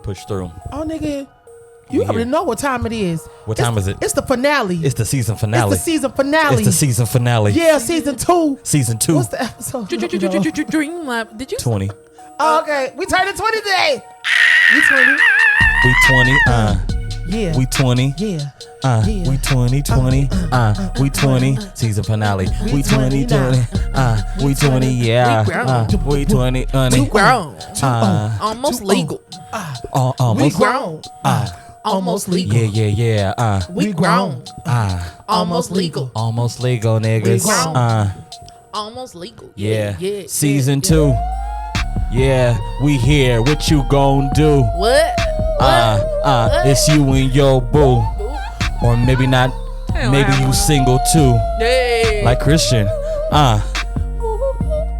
push through. Oh, nigga. You already know what time it is. What time is it? It's the finale. It's the season finale. It's the season finale. It's the season finale. Yeah, season 2. Season 2. What's the episode? Dream Lab. Did you 20. Oh, okay. We turned 20 today. We 20. We 20. Yeah. We 20. Yeah. We 20. We 20. Season finale. We 20. We 20. Yeah. We 20. too grown? Almost legal. We grown. Almost legal. Yeah. We grown. Almost legal. Almost legal, niggas. We grown. Almost legal. Yeah. Season 2. Yeah, we here. What you gon' do? What? It's you and your boo. Or maybe not. Maybe you single too. Hey. Like Christian. Somebody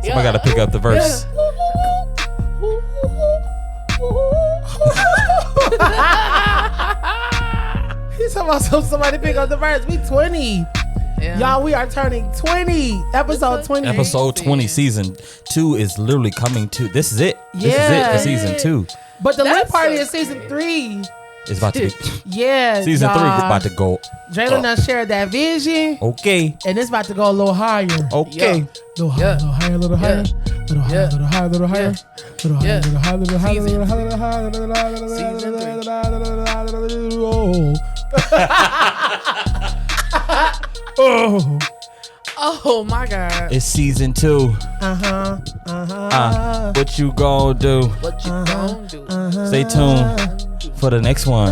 gotta pick up the verse. He's talking about somebody pick up the verse. We 20. Yeah. Y'all, we are turning 20. Episode 20. Episode 20, season 2 is literally coming to. This is it. This is it for season 2. But the lit party is season 3. It's about to be. Yeah. Season 3 is about to go. Jalen done shared that vision. Okay. And it's about to go a little higher. Okay. Little higher, little higher, little higher. Little higher, little higher, little higher. Little higher, little higher, little higher, little higher, little higher, little higher. Oh. Oh my God. It's season 2. What you gon' do? What you gon' do? Stay tuned for the next one.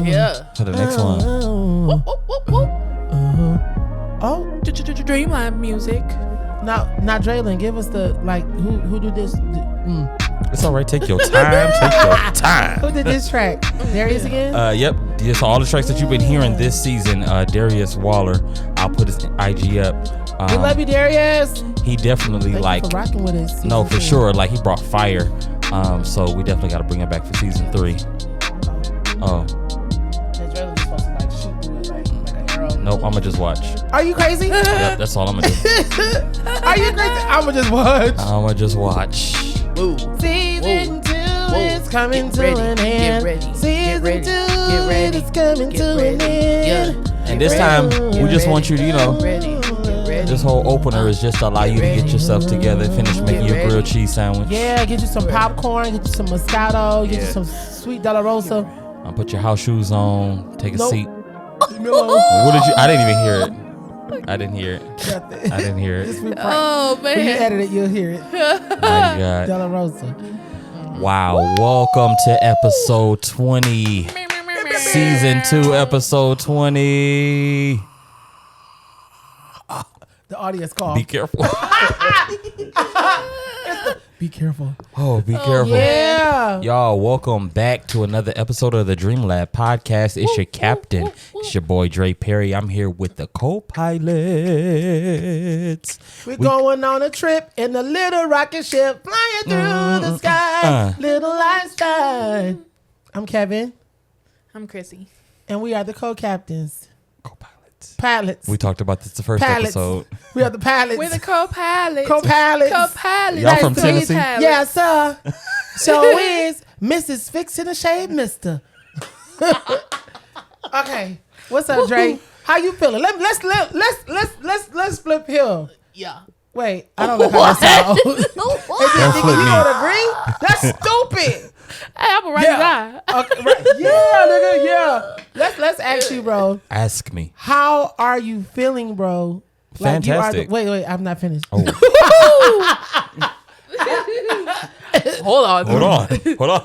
Yeah. For the next one. Oh. Dreamland music. Now, Draylon, give us the, like, who did this? It's all right. Take your time. Take your time. Who did this track? Darius again? Yep. Yeah, so all the tracks that you've been hearing this season, Darius Waller, I'll put his IG up. We love you, Darius. He definitely Thank you for rocking with us. No, for sure. Like, he brought fire. So we definitely got to bring it back for season 3. Oh. Draylon just supposed to like shoot through it like an arrow. Nope. I'ma just watch. Are you crazy? Yep. That's all I'ma do. Are you crazy? I'ma just watch. I'ma just watch. Woo. Season 2 is coming to an end. Season 2 is coming to an end. And this time, we just want you to, this whole opener is just to allow you to get yourself together and finish making your grilled cheese sandwich. Yeah, get you some popcorn, get you some Moscato, get you some sweet De La Rosa. Put your house shoes on, take a seat. No. What did you? I didn't even hear it. I didn't hear it. I didn't hear it. Oh, man. When you edit it, you'll hear it. My God. De La Rosa. Wow. Welcome to episode 20. Season 2, episode 20. The audience call. Be careful. Be careful. Oh, be careful. Yeah. Y'all, welcome back to another episode of the Dream Lab podcast. It's your captain. It's your boy, Dre Perry. I'm here with the co-pilots. We're going on a trip in a little rocket ship flying through the sky. Little Einstein. I'm Kevin. I'm Chrissy. And we are the co-captains. Co-pilots. Pilots. We talked about this the first episode. We are the pilots. We're the co-pilots. Co-pilots. Co-pilots. Y'all from Tennessee? Yes, sir. So is Mrs. Fixin' the Shade Mister. Okay. What's up, Dre? How you feeling? Let's flip here. Yeah. Wait, I don't know how that sounds. Don't flip You me. don't agree? That's stupid. Hey, I'm a right guy. Okay, right. Yeah, nigga, yeah. Let's ask you, bro. Ask me. How are you feeling, bro? Like Fantastic. Wait, I'm not finished. Oh. Hold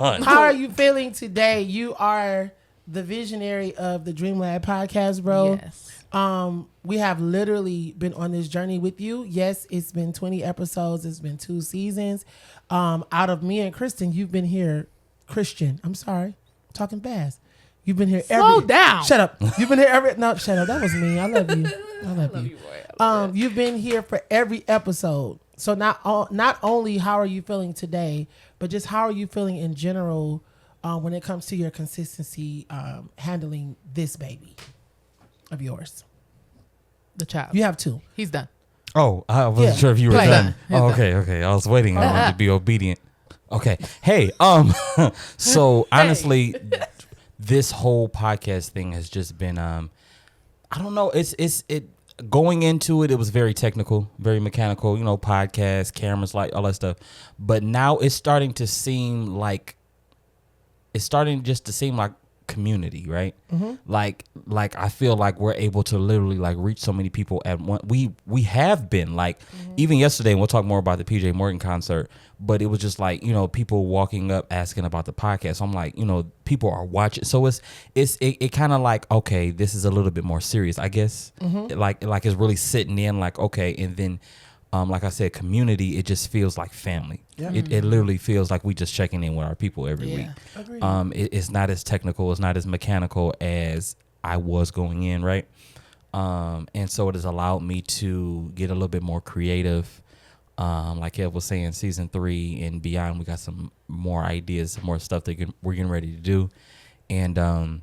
on. How are you feeling today? You are the visionary of the Dream Lab podcast, bro. Yes. We have literally been on this journey with you. Yes, it's been 20 episodes. It's been 2 seasons. Out of me and Kristen, you've been here. Christian, I'm sorry. Talking fast. You've been here Slow down. Shut up. You've been here no, shut up. That was me. I love you. I love you. Boy. You've been here for every episode. So not only how are you feeling today, but just how are you feeling in general when it comes to your consistency handling this baby of yours. The child. You have 2. He's done. Oh, I wasn't sure if you were Play. done. He's Oh, done. okay. I was waiting. I wanted to be obedient. Okay. Hey, so honestly, this whole podcast thing has just been, I don't know. It going into it was very technical, very mechanical, podcasts, cameras, like all that stuff. But now it's starting just to seem like community, right? Mm-hmm. Like I feel like we're able to literally like reach so many people at one. We have been like, even yesterday, and we'll talk more about the PJ Morton concert, but it was just like, people walking up asking about the podcast. So I'm like, people are watching. So it kind of like, okay, this is a little bit more serious, I guess. Mm-hmm. Like it's really sitting in like, okay. And then, like I said, community, it just feels like family. Yeah. It literally feels like we just checking in with our people every week. Agreed. It's not as technical, it's not as mechanical as I was going in, right? And so it has allowed me to get a little bit more creative. Like Ev was saying, season 3 and beyond, we got some more ideas, some more stuff that we're getting ready to do. And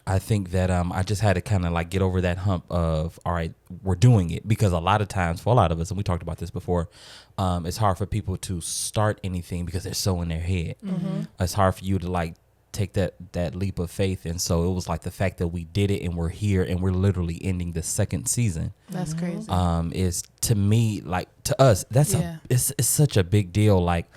I think that I just had to kind of like get over that hump of, all right, we're doing it. Because a lot of times, for a lot of us, and we talked about this before, it's hard for people to start anything because they're so in their head. Mm-hmm. It's hard for you to like take that leap of faith. And so it was like the fact that we did it and we're here and we're literally ending the 2nd season. That's crazy. Is to me, like to us, that's it's such a big deal. Like,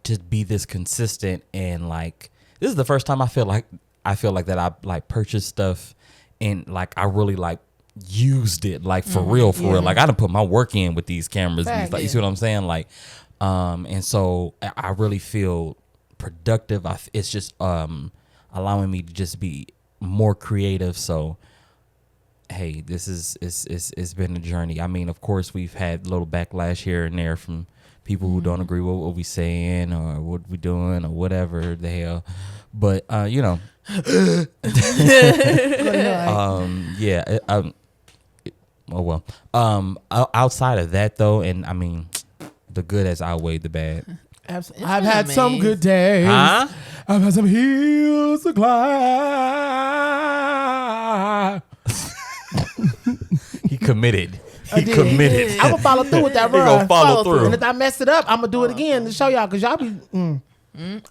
just be this consistent, and like this is the first time I feel like that I like purchased stuff and like I really like used it like for real. Like I done put my work in with these cameras. Like, you see what I'm saying? Like, and so I really feel productive. It's just allowing me to just be more creative. So hey, this is it's been a journey. I mean, of course we've had little backlash here and there from people who don't agree with what we saying or what we doing or whatever the hell. But oh well. Outside of that though, and I mean, the good has outweighed the bad. Absolutely. I've had some good days. Huh? I've had some hills to climb. He committed. He committed. I'm gonna follow through with that. He gonna follow through. And if I mess it up, I'm gonna do it again to show y'all, because y'all be.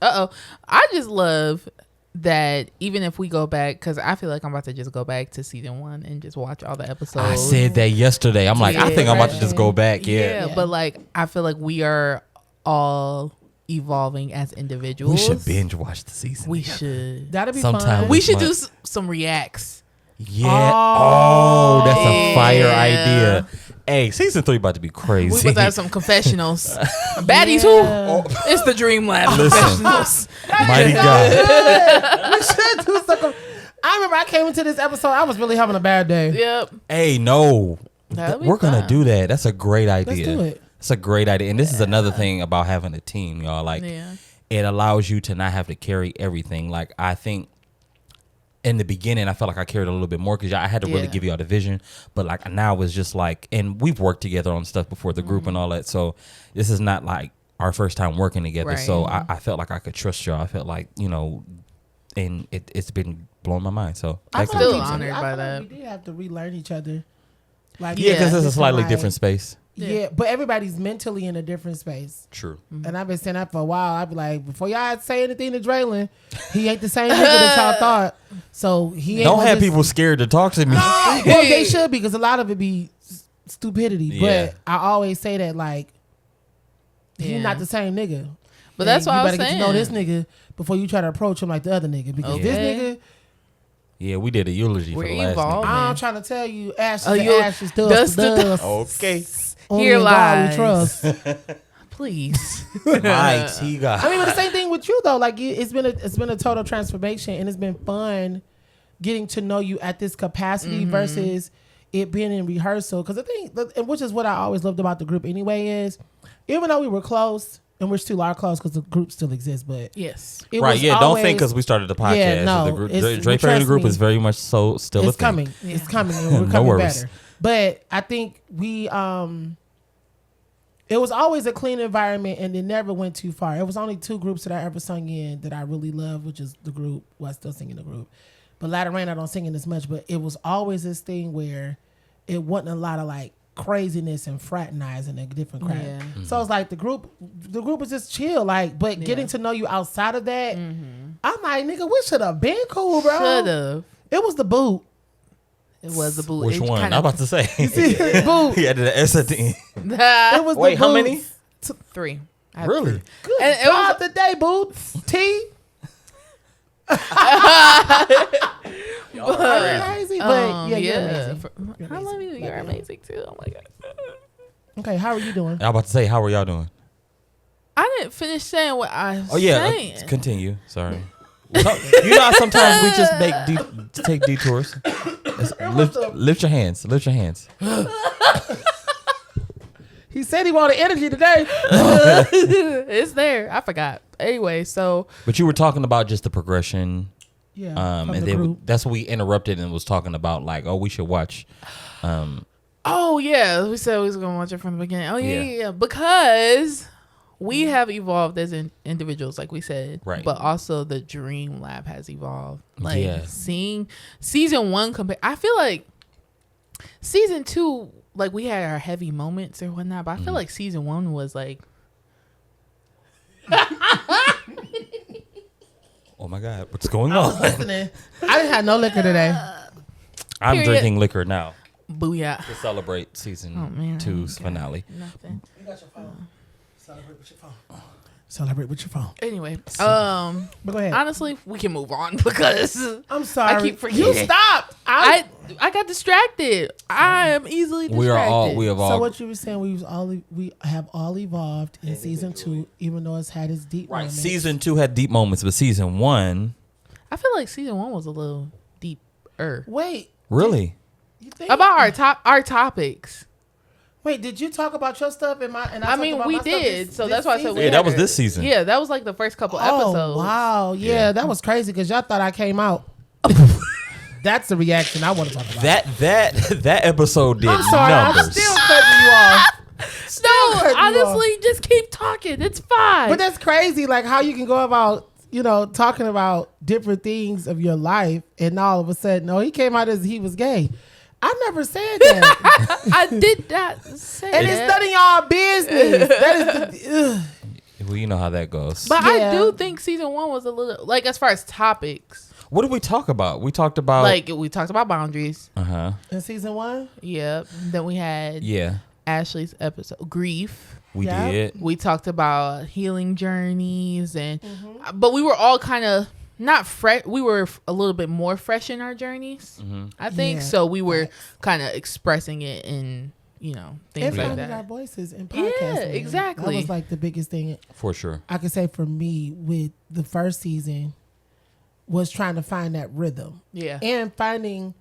I just love that even if we go back, because I feel like I'm about to just go back to season 1 and just watch all the episodes. I said that yesterday. I'm like, I think I'm about to just go back. Yeah. But like, I feel like we are all evolving as individuals. We should binge watch the season. We should. That'd be sometime fun. We should do some reacts. Yeah. Oh, that's a fire idea. Hey, season 3 about to be crazy. We about to have some confessionals. Baddies who? It's the Dream Lab confessionals. Mighty God. We should do some. I remember I came into this episode, I was really having a bad day. Yep. Hey, no. We're going to do that. That's a great idea. Let's do it. It's a great idea. And this is another thing about having a team, y'all. Like, it allows you to not have to carry everything. Like, I think in the beginning, I felt like I carried a little bit more because I had to really give y'all the vision. But like now it's just like, and we've worked together on stuff before, the group and all that. So this is not like our first time working together. Right. So I felt like I could trust y'all. I felt like, and it's been blowing my mind. So I'm still honored by that. We did have to relearn each other. Like, because it's a slightly different space. Yeah, but everybody's mentally in a different space. True. Mm-hmm. And I've been saying that for a while. I'd be like, before y'all say anything to Draylon, he ain't the same nigga that y'all thought. So he ain't. Don't have people scared to talk to me. No, well, they should, because a lot of it be stupidity. Yeah. But I always say that, like, he's not the same nigga. But that's why I was saying, you better get to know this nigga before you try to approach him like the other nigga. Because this nigga. Yeah, we did a eulogy for the last nigga. I'm trying to tell you, ashes to ashes, dust to dust. Okay. Only in God we trust. Please. Mighty God. I mean, but the same thing with you though. Like, it's been a total transformation, and it's been fun getting to know you at this capacity versus it being in rehearsal. Because I think, and which is what I always loved about the group anyway, is even though we were close, and we still are close because the group still exists, but don't think because we started the podcast. The group, Dre Perry, the group is very much so still a thing. Coming. Yeah. It's coming. And we're coming better. But I think we, it was always a clean environment, and it never went too far. It was only 2 groups that I ever sung in that I really love, which is the group. Well, I still sing in the group, but Latter Rain I don't sing in as much. But it was always this thing where it wasn't a lot of like craziness and fraternizing and different crap. Yeah. So it's like the group was just chill, like, but getting to know you outside of that, I'm like, nigga, we should have been cool, bro. Should have. It was the boot. It was the boot. Which It one? kinda- I'm about to say. You see, boot. He added an S at the end. It was Wait, the how boots. many? 3. I had Really? 3. Good And it job today, boots. T. Crazy, but yeah, you're amazing. You're I love amazing. you. You're amazing too. Oh my god. Okay, how are you doing? I'm about to say, how are y'all doing? I didn't finish saying what I was Oh yeah, saying. continue. Sorry. You know how sometimes we just take detours. Lift your hands. Lift your hands. He said he wanted energy today. It's there. I forgot. Anyway, so But you were talking about just the progression. Yeah, And from the then group. that's when we interrupted and was talking about like, oh, we should watch. oh yeah, we said we was gonna watch it from the beginning. Oh Yeah. yeah. Because we have evolved as individuals, like we said, Right. But also the Dream Lab has evolved. Like Yeah. seeing season 1 I feel like season 2, like we had our heavy moments or whatnot, but I feel like season 1 was like. Oh my God, what's going on? Listening. I didn't have no liquor today. I'm Period. drinking liquor now Booyah. to celebrate season Oh man. 2's Okay. finale. Nothing. You got your phone. Celebrate with your phone. Celebrate with your phone. Anyway, But go ahead. honestly, we can move on because I'm sorry. I keep forgetting. You stopped. I got distracted. I am easily distracted. We have So all what you were saying, we have all evolved in season 2, even though it's had its deep right. moments. Season 2 had deep moments, but season 1 I feel like season 1 was a little deeper Wait, really. you think about our topics. Wait, did you talk about your stuff and my? And I, I talked mean, about we my stuff did, so this that's why I said season? we Yeah, that was had- this season. Yeah, that was like the first couple Oh episodes. wow, yeah, that was crazy because y'all thought I came out. That's the reaction I want to talk about. That episode did I'm sorry, numbers. I'm still cutting you off. No, cutting you honestly, just keep talking. It's fine. But that's crazy, like how you can go about, talking about different things of your life, and all of a sudden, no, he came out as he was gay. I never said that, I did not say and that. it's none of y'all business. That is the. Well, you know how that goes. But Yeah. I do think season 1 was a little, like, as far as topics. What did we talk about? We talked about Like, we talked about boundaries. In season 1, Yep. Then we had Yeah, Ashley's episode, grief. we Yeah. did. We talked about healing journeys, and but we were all kind of not fresh. We were a little bit more fresh in our journeys, I think. Yeah. So we were kind of expressing it in things and like finding our that. voices in Yeah, podcasting. exactly. That was like the biggest thing For sure. I could say for me with the first season was trying to find that rhythm. Yeah. And finding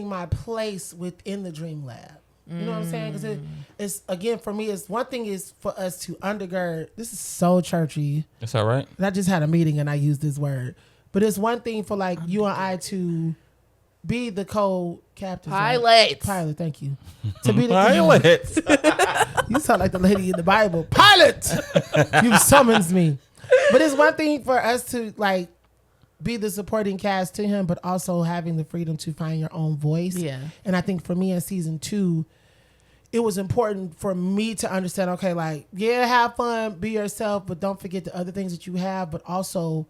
my place within the Dream Lab. You know what I'm saying? Because it's, again, for me, it's one thing is for us to undergird. This is so churchy. That's all right. And I just had a meeting and I used this word. But it's one thing for like you and I to be the co-captains. right? Pilots. Pilot, thank you. To be the Pilot. You sound like the lady in the Bible. Pilot! You summons me. But it's one thing for us to like be the supporting cast to him, but also having the freedom to find your own voice. Yeah. And I think for me in season 2, it was important for me to understand, okay, like, yeah, have fun, be yourself, but don't forget the other things that you have, but also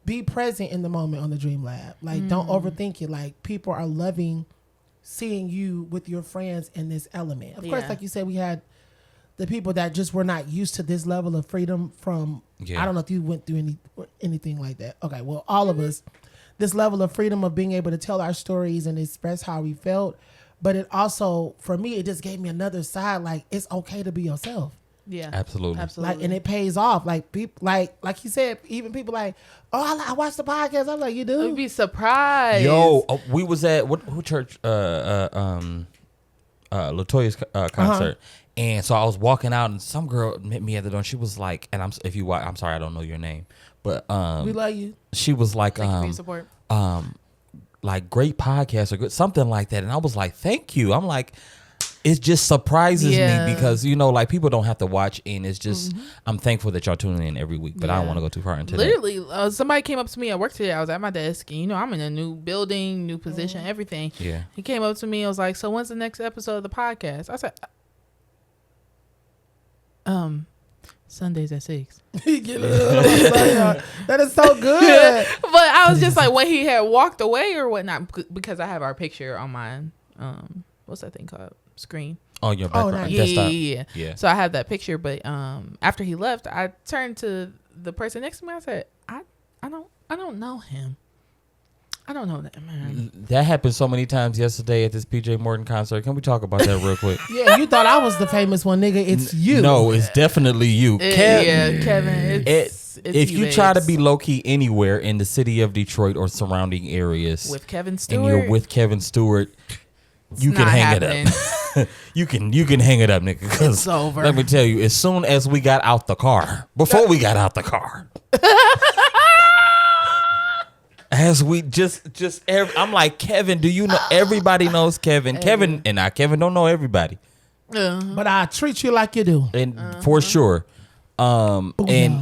be present in the moment on the Dream Lab. Like, don't overthink it. Like, people are loving seeing you with your friends in this element. Of course, Yeah. like you said, we had the people that just were not used to this level of freedom from, Yeah. I don't know if you went through anything like that. Okay, well, all of us, this level of freedom of being able to tell our stories and express how we felt. But it also, for me, it just gave me another side. Like, it's okay to be yourself. Yeah. Absolutely. Absolutely. Like, and it pays off. Like, people, like you said, even people like, oh, I watched the podcast. I'm like, you do? You'd be surprised. Yo, we was at who church? Latoya's concert, and so I was walking out, and some girl met me at the door. And she was like, and I'm sorry, I don't know your name, but We love you. she was like, Thank you for your support. like great podcast or good something like that, and I was like, thank you. I'm like, it just surprises Yeah. me because like people don't have to watch, and it's just I'm thankful that y'all tuning in every week, but I don't want to go too far into that. Literally, somebody came up to me at work today. I was at my desk, and I'm in a new building, new position, everything. Yeah. He came up to me and was like, "So when's the next episode of the podcast?" I said, Sundays at 6. That is so good. But I was just like, when he had walked away or whatnot, because I have our picture on my what's that thing called? Screen. Oh, your background. nice. Desktop. Yeah. So I have that picture, but after he left, I turned to the person next to me. I said, I don't know him. I don't know that man. That happened so many times yesterday at this PJ Morton concert. Can we talk about that real quick? Yeah, you thought I was the famous one, nigga. It's you. No, it's definitely you. Kevin. It's if you babes. try to be low key anywhere in the city of Detroit or surrounding areas with Kevin Stewart, and you're with Kevin Stewart, you can hang it up. you can hang it up, nigga. It's over. Let me tell you, as soon as we got out the car, before we got out the car. As we I'm like, Kevin, do you know? Everybody knows Kevin. Kevin don't know everybody. But I treat you like you do. And for sure. And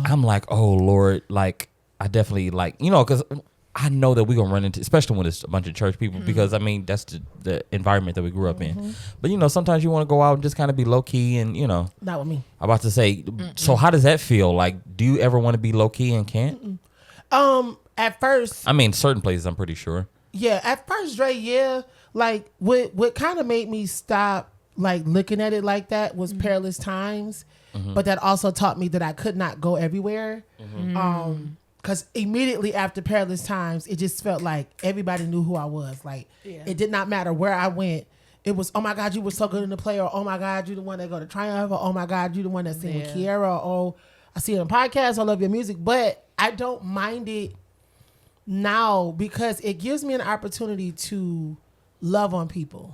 I'm like, oh Lord, like I definitely because I know that we're gonna run into, especially when it's a bunch of church people, because I mean that's the environment that we grew up in. But sometimes you want to go out and just kind of be low key, and not with me. I'm about to say, so how does that feel? Like, do you ever want to be low key and can't? At first, I mean, certain places, I'm pretty sure. Yeah, at first, Dre, yeah. Like, what kind of made me stop, like, looking at it like that was Perilous Times. But that also taught me that I could not go everywhere. Because immediately after Perilous Times, it just felt like everybody knew who I was. Like, it did not matter where I went. It was, oh, my God, you were so good in the play. Or, oh, my God, you the one that go to Triumph. Or, oh, my God, you the one that sing with Kiara. Or, oh, I see it on podcasts. I love your music. But I don't mind it now because it gives me an opportunity to love on people.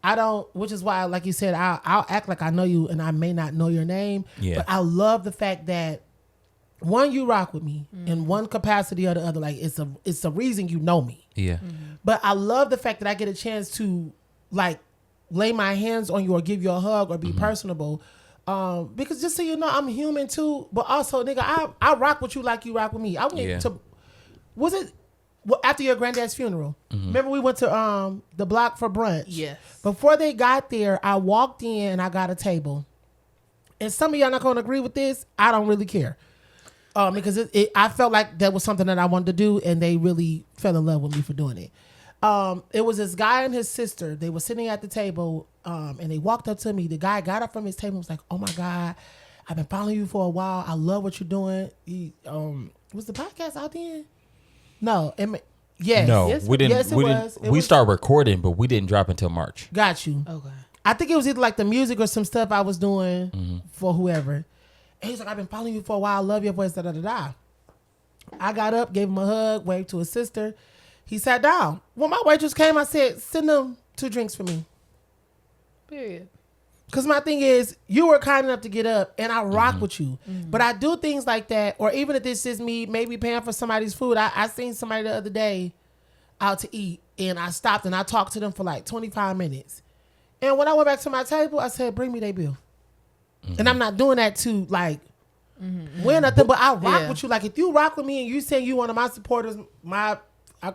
I don't, which is why, like you said, I'll act like I know you and I may not know your name. But I love the fact that one, you rock with me in one capacity or the other. Like it's a reason you know me. Yeah. But I love the fact that I get a chance to like lay my hands on you or give you a hug or be personable. Because just so you know, I'm human too. But also, nigga, I rock with you like you rock with me. I went to. Was it after your granddad's funeral? Remember we went to the block for brunch? Yes. Before they got there, I walked in and I got a table. And some of y'all not going to agree with this. I don't really care. Because I felt like that was something that I wanted to do, and they really fell in love with me for doing it. It was this guy and his sister. They were sitting at the table, and they walked up to me. The guy got up from his table and was like, oh, my God, I've been following you for a while. I love what you're doing. Was the podcast out then? No. Yes. No, yes, we didn't. Yes, it was. We started recording, but we didn't drop until March. Got you. Okay. I think it was either like the music or some stuff I was doing for whoever. And he's like, I've been following you for a while. I love your voice. Da da da da. I got up, gave him a hug, waved to his sister. He sat down. When my waitress came, I said, send them 2 drinks for me. Period. Because my thing is, you were kind enough to get up, and I rock with you. But I do things like that, or even if this is me maybe paying for somebody's food. I seen somebody the other day out to eat, and I stopped, and I talked to them for like 25 minutes. And when I went back to my table, I said, bring me their bill. And I'm not doing that to, like, win nothing, but I rock with you. Like, if you rock with me and you say you one of my supporters, I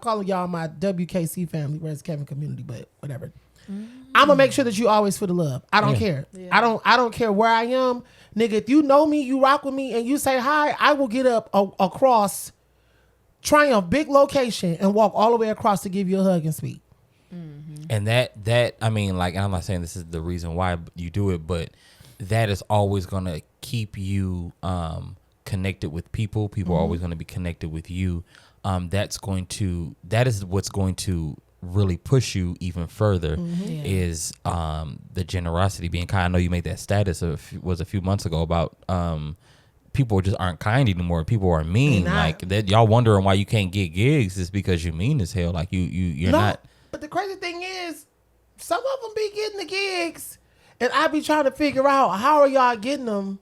call y'all my WKC family, whereas Kevin community, but whatever. I'm gonna make sure that you always feel the love. I don't care. Yeah. I don't care where I am, nigga. If you know me, you rock with me, and you say hi, I will get up across Triumph, big location, and walk all the way across to give you a hug and speak. And that I mean, like, I'm not saying this is the reason why you do it, but that is always gonna keep you connected with people. People are always gonna be connected with you. That is what's going to really push you even further is the generosity, being kind. I know you made that status a few months ago about people just aren't kind anymore. People are mean. Like that, y'all wondering why you can't get gigs is because you're mean as hell. Like you're not. But the crazy thing is, some of them be getting the gigs, and I be trying to figure out how are y'all getting them,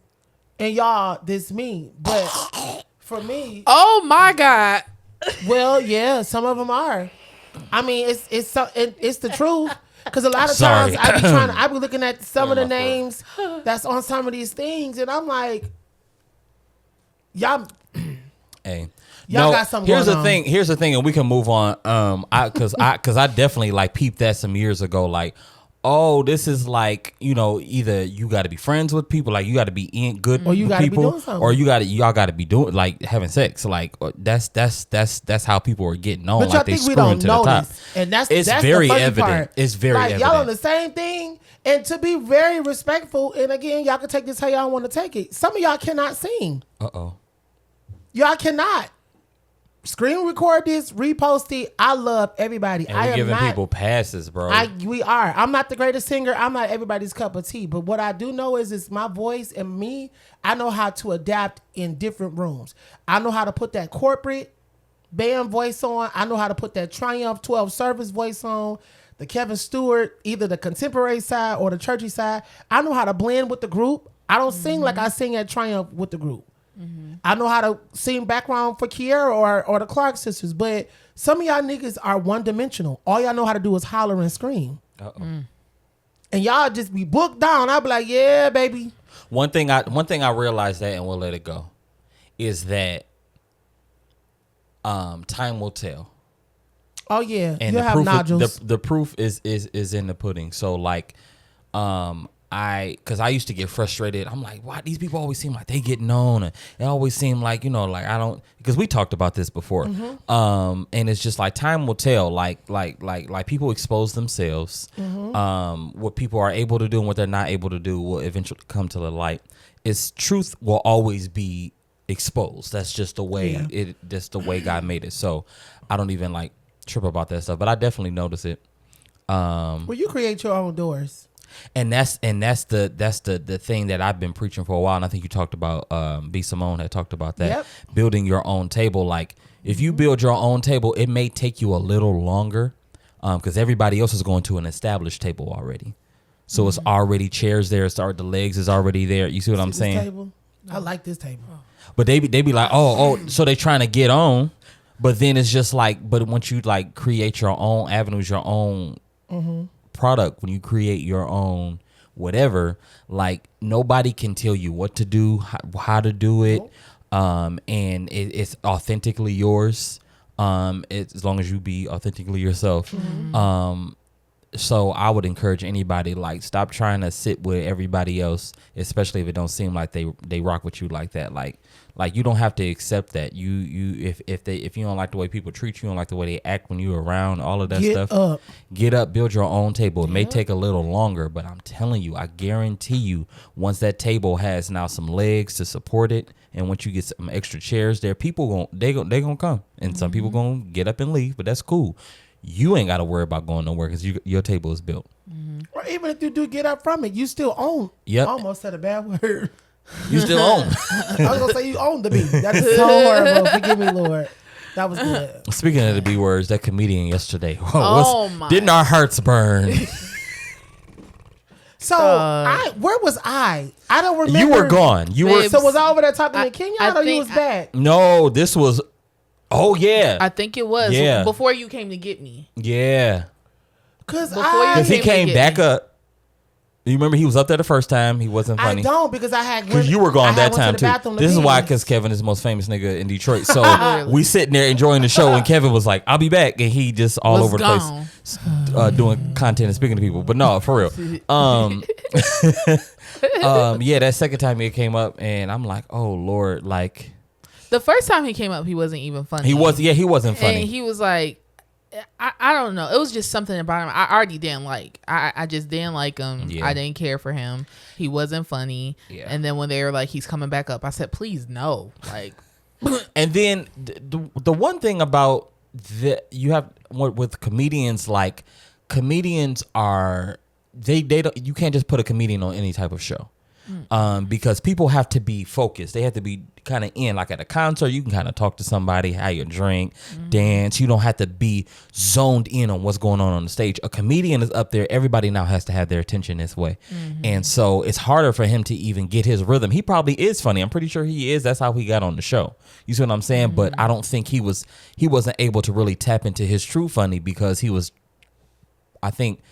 and y'all this mean. But for me, oh my God. Well, yeah, some of them are. I mean, it's the truth. Because a lot of Sorry. times I be looking at some of the names that's on some of these things, and I'm like, y'all. Hey. Y'all got something here's going the on. thing. Here's the thing, and we can move on. Cause I definitely like peeped that some years ago. Like, oh, this is like, you know, either you got to be friends with people, like you got to be in good, Or you with gotta be people, doing something. or y'all got to be doing like having sex. Like that's how people are getting on. But like y'all they think we screwing don't to the top. notice, and that's It's that's very the funny evident. part. It's very like, evident. Y'all on the same thing, and to be very respectful, and again, y'all can take this how y'all want to take it. Some of y'all cannot sing. Y'all cannot. Screen record this, repost it. I love everybody. And I we're am giving not, people passes, bro. we are. I'm not the greatest singer. I'm not everybody's cup of tea. But what I do know is it's my voice and me. I know how to adapt in different rooms. I know how to put that corporate band voice on. I know how to put that Triumph 12 service voice on. The Kevin Stewart, either the contemporary side or the churchy side. I know how to blend with the group. I don't sing like I sing at Triumph with the group. I know how to sing background for Kiera or the Clark sisters, but some of y'all niggas are one dimensional. All y'all know how to do is holler and scream. And y'all just be booked down. I'll be like, yeah, baby. One thing I realized that, and we'll let it go, is that time will tell. Oh yeah, And you have nodules. the proof is in the pudding. So like, because I used to get frustrated. I'm like, why these people always seem like they get known, and it always seem like, you know, like I don't, because we talked about this before. And it's just like time will tell. Like people expose themselves. What people are able to do and what they're not able to do will eventually come to the light. It's truth will always be exposed. That's just the way that's the way God made it. So I don't even like trip about that stuff, but I definitely notice it. Well, you create your own doors. And that's the thing that I've been preaching for a while, and I think you talked about B. Simone had talked about that. Building your own table. Like if you build your own table, it may take you a little longer because everybody else is going to an established table already. So it's already chairs there. The legs is already there. You see what I'm saying? Table? I like this table. But they be like, oh, so they trying to get on. But then it's just like, but once you like create your own avenues, your own product, when you create your own whatever, like nobody can tell you what to do, how to do it. And it's authentically yours. It's, as long as you be authentically yourself. So I would encourage anybody, like, stop trying to sit with everybody else, especially if it don't seem like they rock with you like that. Like you don't have to accept that. If you don't like the way people treat you, don't like the way they act when you're around, all of that stuff. Get up, build your own table. It may take a little longer, but I'm telling you, I guarantee you, once that table has now some legs to support it, and once you get some extra chairs there, people gonna come, and some people gonna get up and leave, but that's cool. You ain't got to worry about going nowhere because your table is built. Or even if you do get up from it, you still own. Yep. Almost said a bad word. You still own. I was going to say you own the B. That is so horrible. Forgive me, Lord. That was good. Speaking of the B words, that comedian yesterday. Didn't our hearts burn? So, where was I? I don't remember. You were gone. So was I over there talking to Kenya? I thought you was back. No, this was... Oh, yeah. I think it was before you came to get me. Yeah. Because he came back up. You remember he was up there the first time. He wasn't funny. I don't, because I had... Because you were gone that time, too. This is why, because Kevin is the most famous nigga in Detroit. So we sitting there enjoying the show, and Kevin was like, I'll be back. And he just all over the place doing content and speaking to people. But no, for real. Yeah, that second time he came up, and I'm like, oh, Lord, like... The first time he came up, he wasn't even funny. He wasn't funny. And he was like, I don't know. It was just something about him I already didn't like. I just didn't like him. Yeah. I didn't care for him. He wasn't funny. Yeah. And then when they were like, he's coming back up, I said, please, no. Like, and then the one thing about you have with comedians, like comedians are, they don't, you can't just put a comedian on any type of show. Because people have to be focused. They have to be kind of in, like at a concert, you can kind of talk to somebody, how you drink, dance. You don't have to be zoned in on what's going on the stage. A comedian is up there. Everybody now has to have their attention this way. And so it's harder for him to even get his rhythm. He probably is funny. I'm pretty sure he is. That's how he got on the show. You see what I'm saying? But I don't think he wasn't able to really tap into his true funny because he was, I think,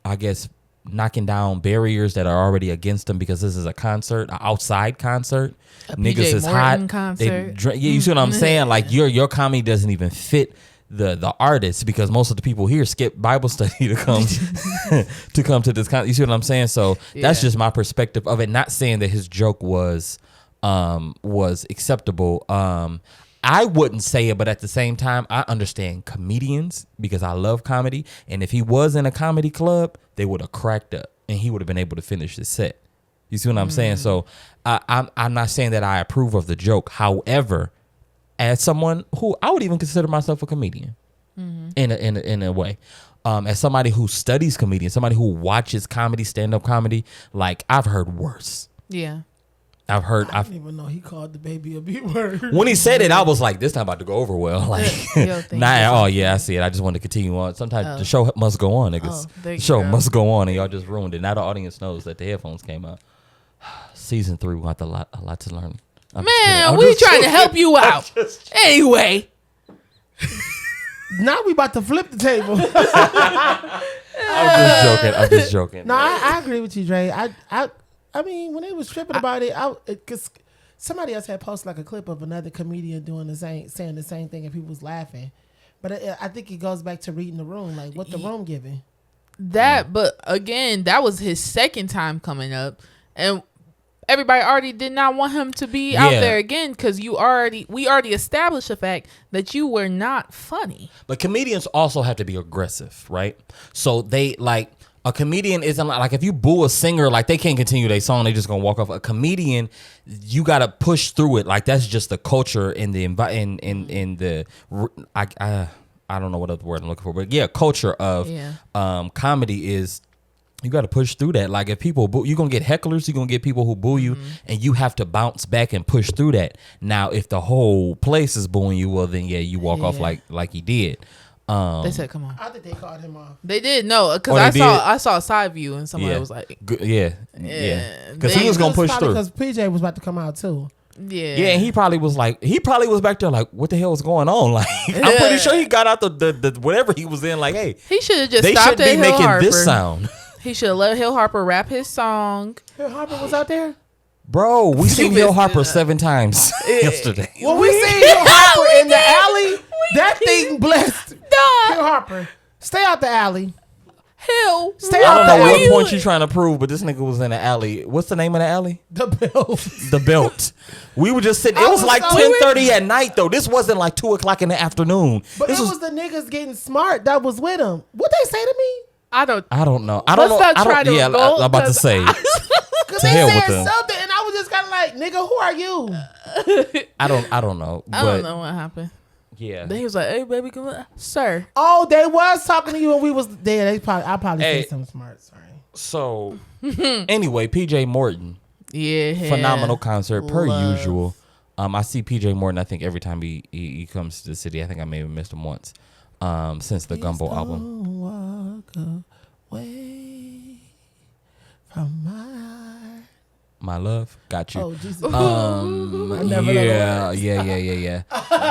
I guess, knocking down barriers that are already against them because this is a concert, an outside concert. Niggas PJ is Morton hot. Concert. You see what I'm saying? Like your comedy doesn't even fit the artists because most of the people here skip Bible study to come to this concert. You see what I'm saying? So that's just my perspective of it. Not saying that his joke was acceptable. I wouldn't say it, but at the same time, I understand comedians because I love comedy. And if he was in a comedy club, they would have cracked up and he would have been able to finish his set. You see what I'm saying? So I'm not saying that I approve of the joke. However, as someone who I would even consider myself a comedian in a way, as somebody who studies comedian, somebody who watches comedy, stand-up comedy, like I've heard worse. Yeah. I didn't even know he called the baby a B-word. When he said it, I was like, this not about to go over well. Like, I see it. I just wanted to continue on. Sometimes the show must go on, niggas. The show must go on, and y'all just ruined it. Now the audience knows that the headphones came out. Season 3, we got a lot to learn. Man, we trying to help you out. Anyway. Now we about to flip the table. I'm just joking. No, I agree with you, Dre. I mean, when they was tripping about it, because somebody else had posted like a clip of another comedian saying the same thing, and people was laughing. But I think it goes back to reading the room, like what the room giving. But again, that was his second time coming up, and everybody already did not want him to be out there again because we already established the fact that you were not funny. But comedians also have to be aggressive, right? So they like. A comedian isn't like if you boo a singer, like they can't continue their song, they just gonna walk off. A comedian, you gotta push through it. Like that's just the culture in the I don't know what other word I'm looking for, but culture of comedy is you gotta push through that. Like if people boo, you're gonna get hecklers, you're gonna get people who boo you, and you have to bounce back and push through that. Now if the whole place is booing you, well then you walk off like he did. They said, "Come on." I think they called him off. They did because I saw a side view and somebody was like, because he was gonna push through because PJ was about to come out too. Yeah, and he probably was back there like, what the hell was going on? Like, I'm pretty sure he got out the whatever he was in. Like, hey, he should have just they stopped should at be Hill making Harper. this sound. He should have let Hill Harper rap his song. Hill Harper was out there. Bro, we seen Hill Harper 7 times yesterday. Well, we seen Hill Harper in the alley. That thing blessed. Hill Harper, stay out the alley. Hill, stay out the alley. I don't know what point you trying to prove, but this nigga was in the alley. What's the name of the alley? The Belt. The Belt. We were just sitting. It was like 10:30 at night, though. This wasn't like 2:00 in the afternoon. But this was the niggas getting smart that was with him. What they say to me? I don't know. I don't know. I'm about to say. Because they said something, and I was just kind of like, nigga, who are you? I don't know. I don't know what happened. Yeah. Then he was like, "Hey, baby, come on, sir." Oh, they was talking to you when we was there. I probably said something smart. Sorry. So, anyway, PJ Morton. Yeah. Phenomenal concert per usual. I see PJ Morton. I think every time he comes to the city. I think I may have missed him once. Since the Gumbo album. Walk away from my love, got you. Oh, Jesus. Yeah.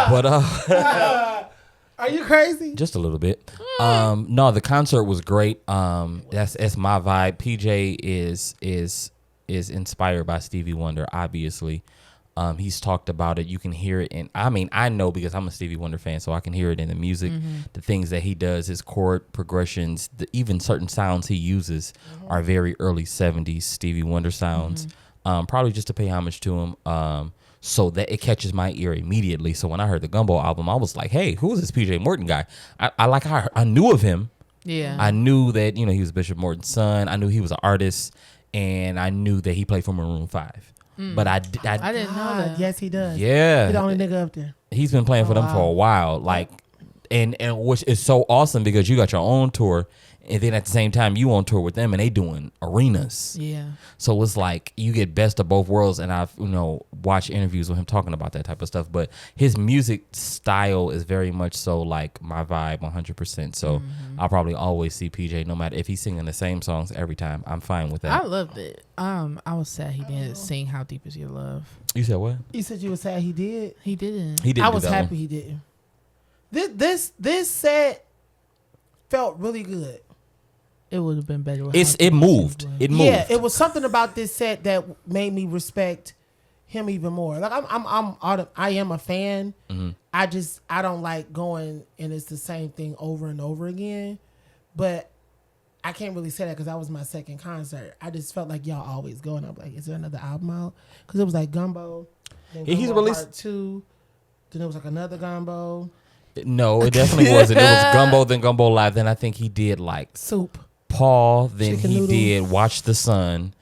But are you crazy? Just a little bit. No, the concert was great. That's my vibe. PJ is inspired by Stevie Wonder, obviously. He's talked about it. You can hear it, and I mean, I know because I'm a Stevie Wonder fan, so I can hear it in the music. The things that he does, his chord progressions, even certain sounds he uses are very early 70s Stevie Wonder sounds. Probably just to pay homage to him, so that it catches my ear immediately. So when I heard the Gumbo album, I was like, "Hey, who is this PJ Morton guy?" I knew of him. Yeah, I knew that he was Bishop Morton's son. I knew he was an artist, and I knew that he played for Maroon 5. But I didn't know that. Yes, he does. Yeah, he's the only nigga up there. He's been playing for them for a while, like, and which is so awesome because you got your own tour, and then at the same time you on tour with them, and they doing arenas. Yeah. So it's like you get best of both worlds, and I've watched interviews with him talking about that type of stuff. But his music style is very much so like my vibe, 100%. So I'll probably always see PJ, no matter if he's singing the same songs every time. I'm fine with that. I loved it. I was sad he didn't sing "How Deep Is Your Love." You said what? You said you were sad he did. He didn't. He didn't. I was happy he didn't. This set felt really good. It would have been better. It moved. It moved. Yeah, it was something about this set that made me respect him even more. Like I am a fan. Mm-hmm. I don't like going and it's the same thing over and over again. But I can't really say that because that was my second concert. I just felt like y'all always go and I'm like, is there another album out? Because it was like Gumbo. Then Gumbo He's released Part 2. Then there was like another Gumbo. No, it definitely wasn't. It was Gumbo, then Gumbo Live. Then I think he did like Soup. Paul. Then Chicken he Noodle. did Watch the Sun.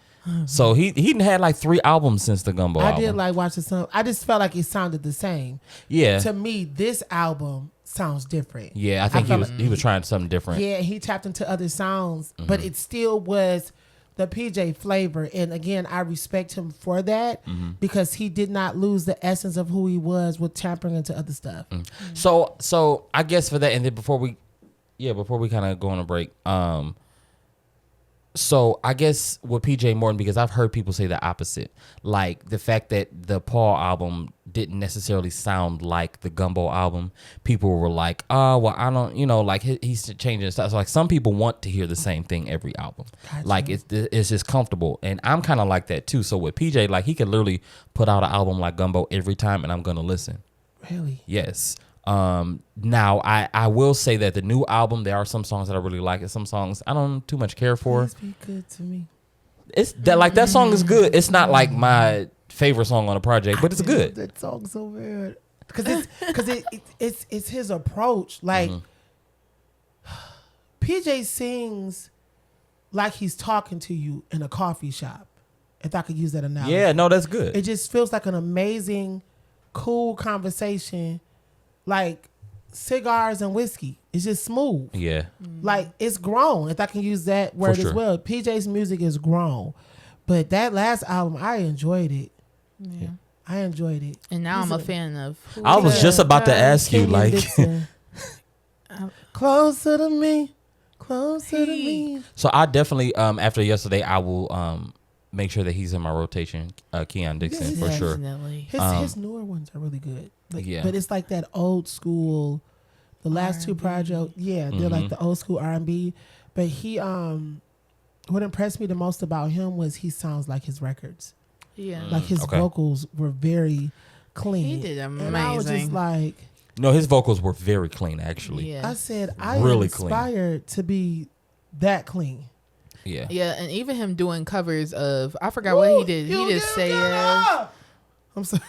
So he had like 3 albums since the Gumbo album. I did like Watch the Sun. I just felt like it sounded the same. Yeah. To me, this album sounds different. Yeah, I think he was trying something different. Yeah, he tapped into other sounds, but it still was the PJ flavor. And again, I respect him for that because he did not lose the essence of who he was with tampering into other stuff. So I guess for that, and then before we kind of go on a break, so I guess with PJ Morton, because I've heard people say the opposite, like the fact that the Paul album didn't necessarily sound like the Gumbo album. People were like, oh, well, I don't, like he's changing stuff. So like some people want to hear the same thing every album. Gotcha. Like it's just comfortable. And I'm kind of like that too. So with PJ, like he could literally put out an album like Gumbo every time and I'm going to listen. Really? Yes. Now I will say that the new album, there are some songs that I really like and some songs I don't too much care for. Please be good to me. It's that like that song is good. It's not like my favorite song on the project, but it's good. That song's so weird because it's his approach. Like PJ sings like he's talking to you in a coffee shop. If I could use that analogy. Yeah, no, that's good. It just feels like an amazing, cool conversation. Like cigars and whiskey. It's just smooth. Yeah. Like it's grown, if I can use that word as well. PJ's music is grown. But that last album, I enjoyed it. Yeah. I enjoyed it. And now I'm a fan of. I was just about to ask you, like, closer to me, closer to me. So I definitely, after yesterday, I will make sure that he's in my rotation. Keon Dixon for sure. His newer ones are really good. Like, yeah, but it's like that old school. The last R&B. 2 projects, they're like the old school R&B. But he, what impressed me the most about him was he sounds like his records. Yeah, like his vocals were very clean. He did amazing. And I was just like, no, his vocals were very clean actually. Yeah. I said I am inspired to be that clean. Yeah, yeah, and even him doing covers of I forgot what he did. He just say I'm sorry.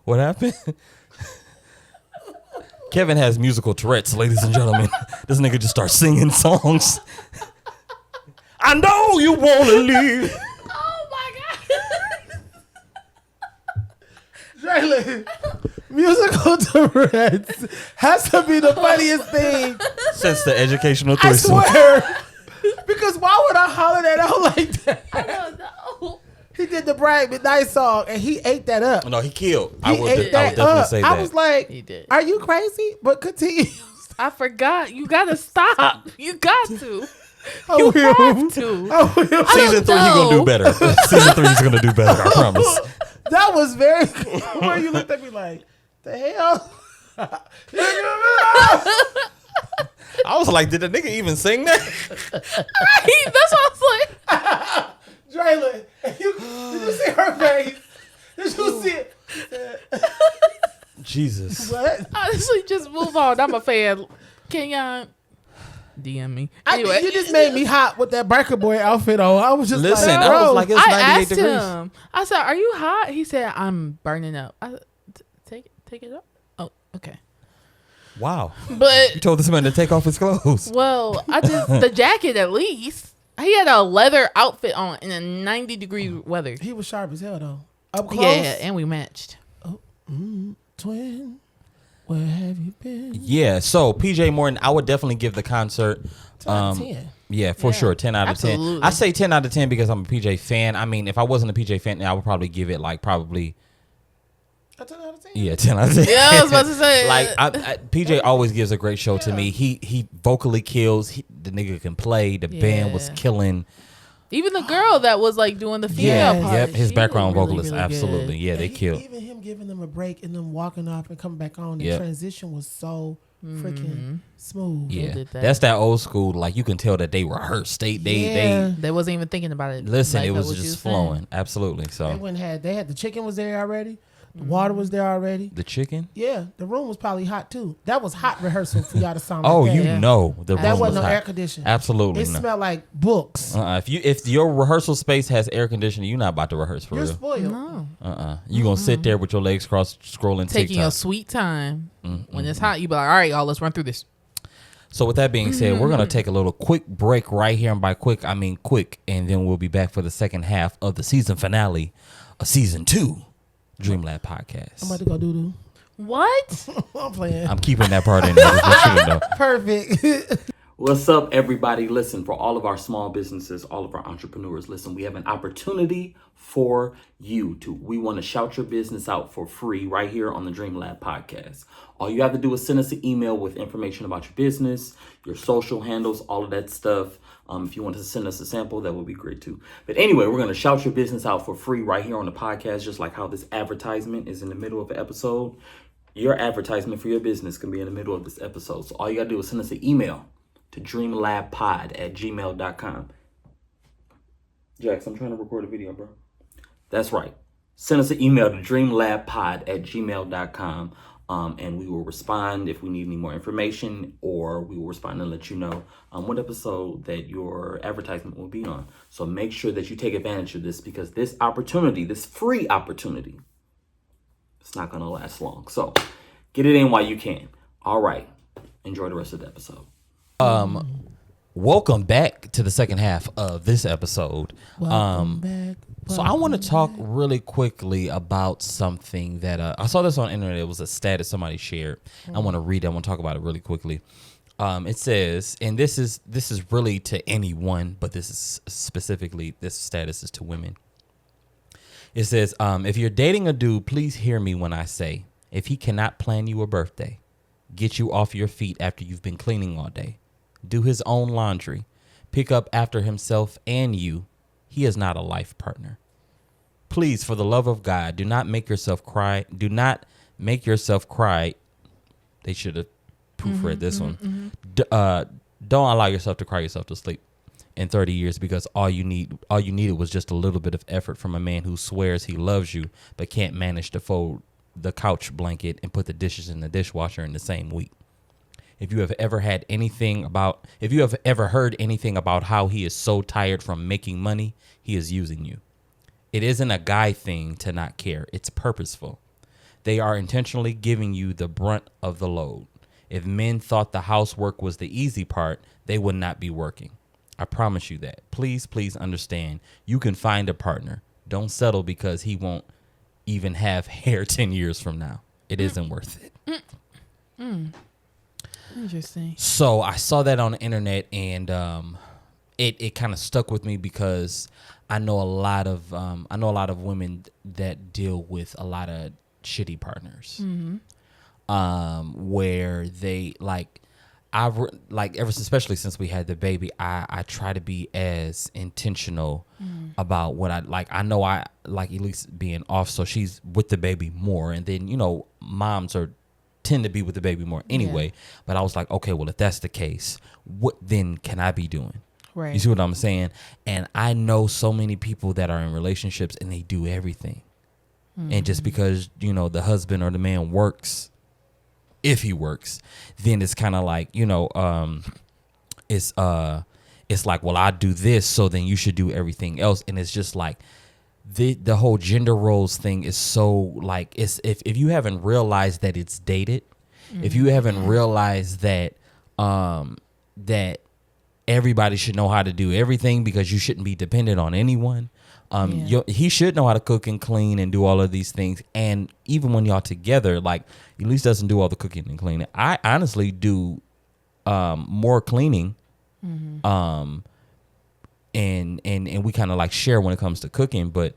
What happened? Kevin has musical Tourette's, ladies and gentlemen. This nigga just starts singing songs. I know you want to leave. Oh, my God. Jalen, musical Tourette's has to be the funniest thing. Since the educational threesome. I swear. Because why would I holler that out like that? I don't know. He did the Brian McKnight song and he ate that up. No, he killed. I would definitely say that. I was like, he did. Are you crazy? But continue. I forgot. You got to stop. You got to. You have to. Season 3, he's going to do better. Season 3, he's going to do better. I promise. That was very cool. Where you looked at me like, the hell? I was like, did the nigga even sing that? Right. That's what I was like. Draylen, did you see her face? Did you see it? Jesus. What? Honestly, just move on. I'm a fan. Can y'all DM me? Anyway. You just made me hot with that Biker Boy outfit on. I was just listen, like, I was like, it's 98 asked degrees. Him. I said, are you hot? He said, I'm burning up. I said, take it up. Oh, okay. Wow. But you told this man to take off his clothes. Well, the jacket at least. He had a leather outfit on in a 90-degree weather. He was sharp as hell though. Up close. Yeah, and we matched. Oh, twin, where have you been? Yeah, so PJ Morton, I would definitely give the concert 10 out of 10. Yeah, for sure, 10 out of absolutely. 10. I say 10 out of 10 because I'm a PJ fan. I mean, if I wasn't a PJ fan, I would probably give it like probably. A 10 out of 10? Yeah, 10 out of 10. Yeah, I was about to say. Like, PJ always gives a great show to me. He vocally kills. The nigga can play. The band was killing. Even the girl that was like doing the female part. Yep, his background really, vocalist, really absolutely. good. Yeah, they killed. Even him giving them a break and them walking off and coming back on, the transition was so freaking smooth. Yeah, that's that old school. Like you can tell that they rehearsed. They wasn't even thinking about it. Listen, like it was just flowing. Absolutely. So they had the chicken was there already. The water was there already. The chicken? Yeah, the room was probably hot too. That was hot rehearsal for y'all to sound oh, like that. you know the room that wasn't was no hot. air conditioning. Absolutely, it smelled like books. If your rehearsal space has air conditioning, you're not about to rehearse for You're real. spoiled. No. You're gonna sit there with your legs crossed, scrolling taking TikTok. your sweet time. When it's hot, you be like, all right, y'all, let's run through this. So with that being said, we're gonna take a little quick break right here, and by quick I mean quick, and then we'll be back for the second half of the season finale of season 2, Dream Lab Podcast. I'm about to go doo-doo. What? I'm playing. I'm keeping that part in there. Just want you to know. Perfect. What's up, everybody? Listen, for all of our small businesses, all of our entrepreneurs, listen, we have an opportunity for you we want to shout your business out for free right here on the Dream Lab Podcast. All you have to do is send us an email with information about your business, your social handles, all of that stuff. If you want to send us a sample, that would be great too. But anyway, we're going to shout your business out for free right here on the podcast, just like how this advertisement is in the middle of the episode. Your advertisement for your business can be in the middle of this episode. So all you got to do is send us an email to dreamlabpod@gmail.com. Jax, I'm trying to record a video, bro. That's right. Send us an email to dreamlabpod@gmail.com. And we will respond if we need any more information, or we will respond and let you know what episode that your advertisement will be on. So make sure that you take advantage of this, because this opportunity, this free opportunity, it's not going to last long. So get it in while you can. All right. Enjoy the rest of the episode. Welcome back to the second half of this episode. Welcome back. So I want to talk really quickly about something that I saw this on the internet. It was a status somebody shared. I want to read it. I want to talk about it really quickly. It says, and this is really to anyone, but this is specifically, this status is to women. It says, if you're dating a dude, please hear me when I say, if he cannot plan you a birthday, get you off your feet after you've been cleaning all day, do his own laundry, pick up after himself and you, he is not a life partner. Please, for the love of God, do not make yourself cry. Do not make yourself cry. They should have proofread this one. Don't allow yourself to cry yourself to sleep in 30 years because all you needed was just a little bit of effort from a man who swears he loves you but can't manage to fold the couch blanket and put the dishes in the dishwasher in the same week. If you have ever heard anything about how he is so tired from making money, he is using you. It isn't a guy thing to not care. It's purposeful. They are intentionally giving you the brunt of the load. If men thought the housework was the easy part, they would not be working. I promise you that. Please, please understand. You can find a partner. Don't settle because he won't even have hair 10 years from now. It isn't worth it. Interesting. So I saw that on the internet, and it kind of stuck with me because I know a lot of women that deal with a lot of shitty partners, where they especially since we had the baby, I try to be as intentional about what I like. I know I like Elise being off, so she's with the baby more, and then moms tend to be with the baby more anyway. Yeah. But I was like, okay, well, if that's the case, what then can I be doing? Right. You see what I'm saying? And I know so many people that are in relationships and they do everything. And just because, the husband or the man works, if he works, then it's kind of like, it's like, well, I do this, so then you should do everything else. And it's just like the whole gender roles thing is so like, it's if you haven't realized that it's dated, if you haven't realized that that everybody should know how to do everything because you shouldn't be dependent on anyone. He should know how to cook and clean and do all of these things. And even when y'all together, like Elise doesn't do all the cooking and cleaning. I honestly do more cleaning. And we kind of like share when it comes to cooking, but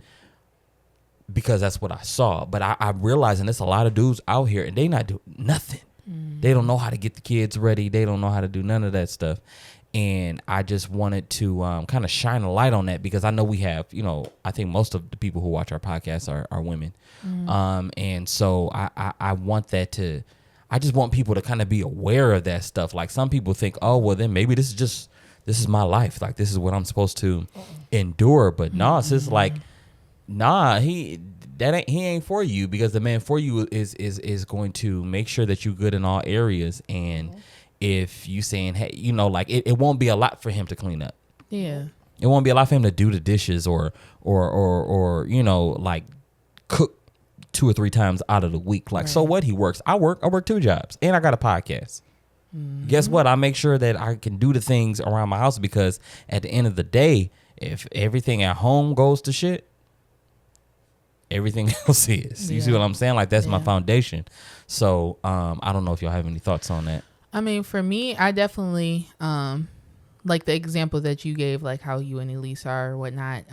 because that's what I saw. But I realized, and there's a lot of dudes out here and they not do nothing. They don't know how to get the kids ready. They don't know how to do none of that stuff. And I just wanted to kind of shine a light on that because I know we have, I think most of the people who watch our podcast are women. And so I want that I just want people to kind of be aware of that stuff. Like some people think, oh, well, then maybe this is my life. Like this is what I'm supposed to endure. But no, it's just like, nah, he ain't for you, because the man for you is going to make sure that you're good in all areas. And if you saying, hey, like it won't be a lot for him to clean up. Yeah. It won't be a lot for him to do the dishes or like cook 2 or 3 times out of the week. Like, so what? He works. I work 2 jobs and I got a podcast. Guess what? I make sure that I can do the things around my house, because at the end of the day, if everything at home goes to shit, everything else is. You see what I'm saying? Like, that's my foundation. So I don't know if y'all have any thoughts on that. I mean, for me, I definitely like the example that you gave, like how you and Elise are or whatnot.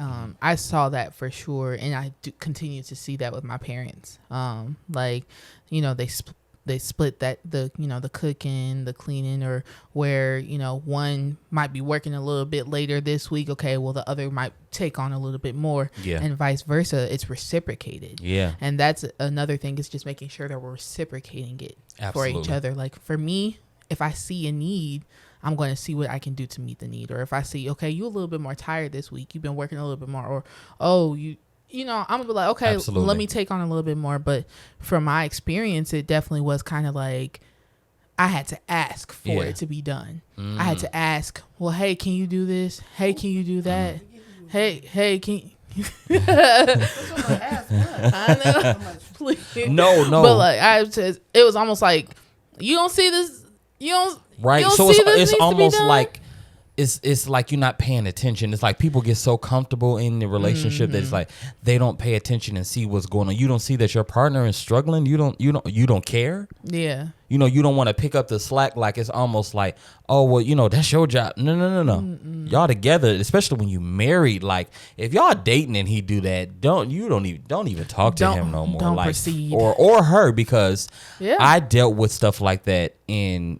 I saw that for sure, and I do continue to see that with my parents. Like, they split that the cooking, the cleaning, or where one might be working a little bit later this week. Okay, well the other might take on a little bit more, and vice versa. It's reciprocated. And that's another thing, is just making sure that we're reciprocating it for each other. Like for me, if I see a need, I'm going to see what I can do to meet the need. Or if I see, okay, you a little bit more tired this week, you've been working a little bit more, or I'm gonna be like, okay, let me take on a little bit more. But from my experience, it definitely was kind of like I had to ask for it to be done. I had to ask, well, hey, can you do this? Hey, can you do that? Hey, can you? I know. Please. No. But like it was almost like, you don't see this. You don't. Right. You don't So see it's this almost like. It's like you're not paying attention. It's like people get so comfortable in the relationship that it's like they don't pay attention and see what's going on. You don't see that your partner is struggling. You don't care. Yeah. You don't want to pick up the slack. Like it's almost like, oh well, that's your job. No. Y'all together, especially when you married. Like if y'all dating and he do that, don't even talk to him no more. Don't like proceed. or her, because I dealt with stuff like that in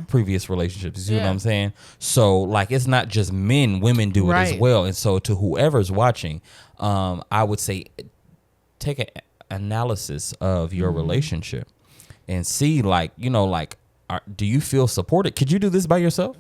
previous relationships. You see what I'm saying? So like it's not just men, women do it as well. And so to whoever's watching, I would say take an analysis of your relationship and see like, do you feel supported? Could you do this by yourself?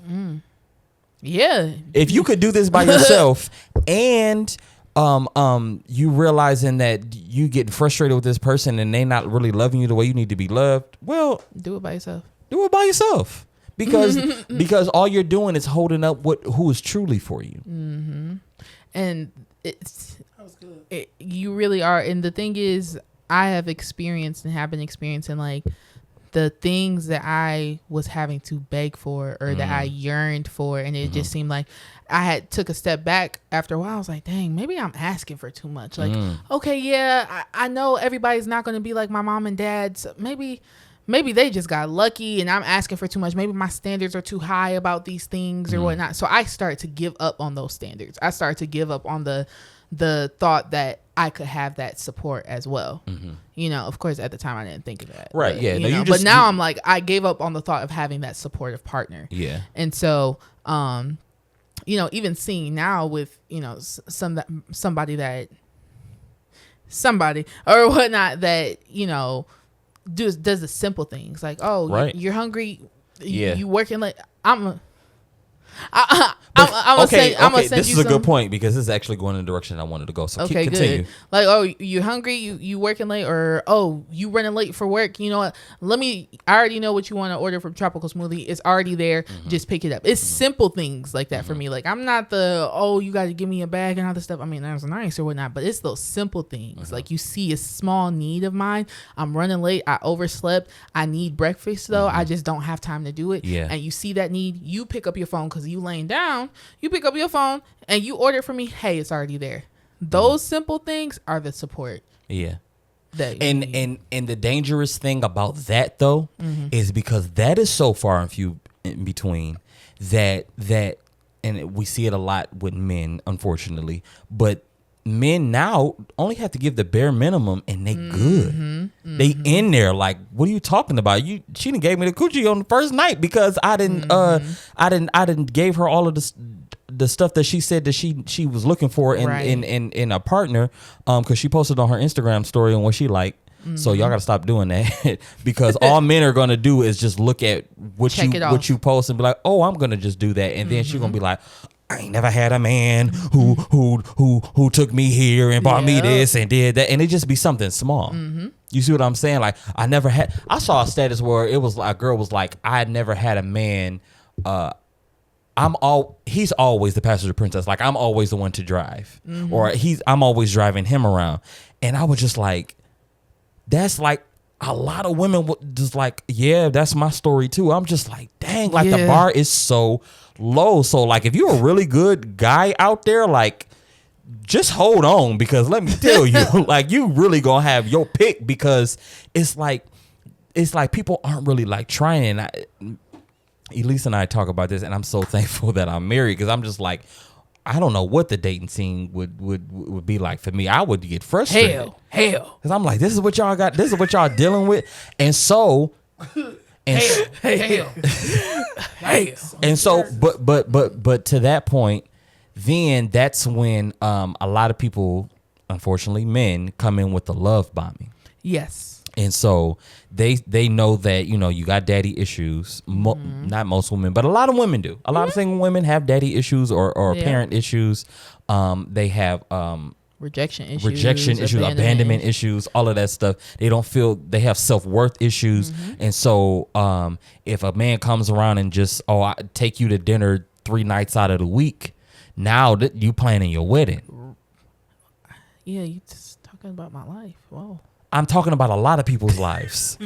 Yeah. If you could do this by yourself and you realizing that you getting frustrated with this person and they not really loving you the way you need to be loved, well, do it by yourself. Do it by yourself, because all you're doing is holding up who is truly for you. And you really are. And the thing is, I have experienced and have been experiencing like the things that I was having to beg for or that I yearned for, and it just seemed like I had took a step back after a while. I was like, dang, maybe I'm asking for too much. Like, okay, I know everybody's not going to be like my mom and dad. So maybe they just got lucky and I'm asking for too much. Maybe my standards are too high about these things or whatnot. So I started to give up on those standards. I started to give up on the thought that I could have that support as well. Of course, at the time I didn't think of that. Right. But, Yeah. But now I'm like, I gave up on the thought of having that supportive partner. Yeah. And so, even seeing now with, somebody or whatnot that, does the simple things like, you're hungry, you working late. I'm gonna send this you is a some. good point, because this is actually going in the direction I wanted to go. So Okay, continue. good. Like, you hungry, you working late, or you running late for work. You know what? I already know what you want to order from Tropical Smoothie. It's already there. Just pick it up. It's simple things like that for me. Like, I'm not you got to give me a bag and all this stuff. I mean, that's nice or whatnot, but it's those simple things. Like, you see a small need of mine. I'm running late. I overslept. I need breakfast though. I just don't have time to do it. Yeah. And you see that need. You pick up your phone because you laying down. You pick up your phone and you order for me. Hey, it's already there. Those simple things are the support. Yeah. And the dangerous thing about that though is because that is so far and few in between that and we see it a lot with men, unfortunately, but men now only have to give the bare minimum and they good. They in there like, what are you talking about? She didn't gave me the coochie on the first night because I didn't gave her all of the stuff that she said that she was looking for in a partner, because she posted on her Instagram story on what she liked. So y'all gotta stop doing that because all men are gonna do is just look at what you post and be like, oh, I'm gonna just do that, and then she's gonna be like, I ain't never had a man who took me here and bought me this and did that, and it just be something small. You see what I'm saying? Like I saw a status where it was like a girl was like, I had never had a man. He's always the passenger princess. Like I'm always the one to drive, or I'm always driving him around, and I was just like. That's like a lot of women just like, yeah, that's my story too. I'm just like, dang, like the bar is so low. So like if you're a really good guy out there, like just hold on, because let me tell you, like you really gonna have your pick, because it's like people aren't really like trying. Elise and I talk about this, and I'm so thankful that I'm married, because I'm just like, I don't know what the dating scene would be like for me. I would get frustrated. Hell. Because I'm like, this is what y'all got. This is what y'all dealing with. And so, and so, but to that point, then that's when a lot of people, unfortunately, men come in with the love bombing. Yes. And so they know that, you got daddy issues. Not most women, but a lot of women do. A lot of single women have daddy issues or parent issues. They have rejection issues, abandonment issues, all of that stuff. They don't feel, they have self-worth issues. And so if a man comes around and just, I take you to dinner 3 nights out of the week, now that you planning your wedding. Yeah, you just talking about my life. Whoa. I'm talking about a lot of people's lives.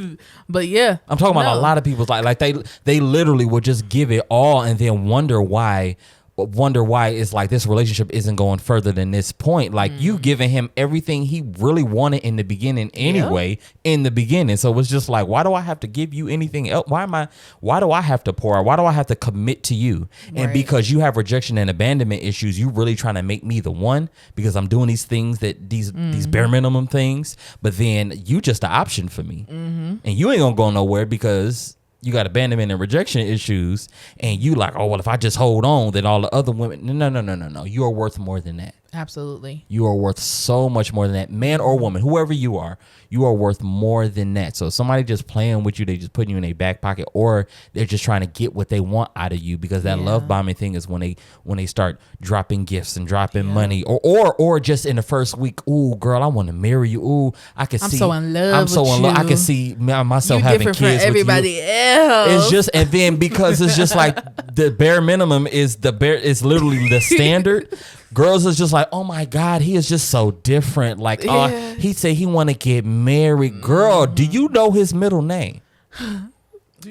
But yeah. I'm talking about a lot of people's lives. Like they literally will just give it all and then wonder why it's like this relationship isn't going further than this point. Like you giving him everything he really wanted in the beginning anyway, in the beginning. So it's just like, why do I have to give you anything else? Why do I have to pour out? Why do I have to commit to you? And because you have rejection and abandonment issues, you really trying to make me the one, because I'm doing these things these bare minimum things, but then you just the option for me. And you ain't gonna go nowhere because you got abandonment and rejection issues, and you like, oh, well, if I just hold on, then all the other women, no. You are worth more than that. Absolutely. You are worth so much more than that. Man or woman, whoever you are worth more than that. So somebody just playing with you, they just putting you in their back pocket, or they're just trying to get what they want out of you, because that love bombing thing is when they start dropping gifts and dropping money, or just in the first week, ooh, girl, I want to marry you. Ooh, I'm so in love. I can see myself having kids with everybody else. It's just, and then because it's just like the bare minimum is literally the standard. Girls is just like, oh my God, he is just so different. Like, he said he want to get married. Girl, do you know his middle name?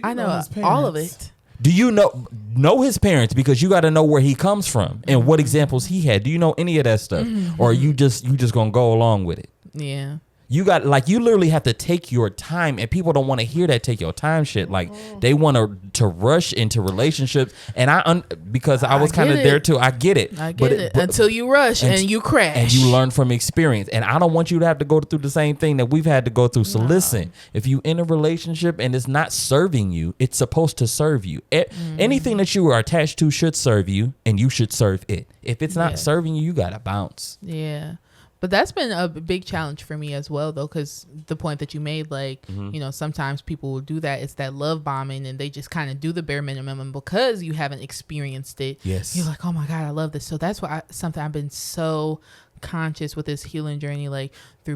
I know all of it. Do you know his parents? Because you got to know where he comes from and what examples he had. Do you know any of that stuff, or are you just gonna go along with it? Yeah. You got, like, you literally have to take your time, and people don't want to hear that take your time shit. Like, they want to rush into relationships, and because I was kind of there too. I get it. But until you rush and you crash. And you learn from experience. And I don't want you to have to go through the same thing that we've had to go through. So listen, if you in a relationship and it's not serving you, it's supposed to serve you. Anything that you are attached to should serve you, and you should serve it. If it's not serving you, you got to bounce. Yeah. But that's been a big challenge for me as well, though, because the point that you made, like, sometimes people will do that. It's that love bombing, and they just kind of do the bare minimum. And because you haven't experienced it, you're like, oh, my God, I love this. So that's why something I've been so conscious with this healing journey, like through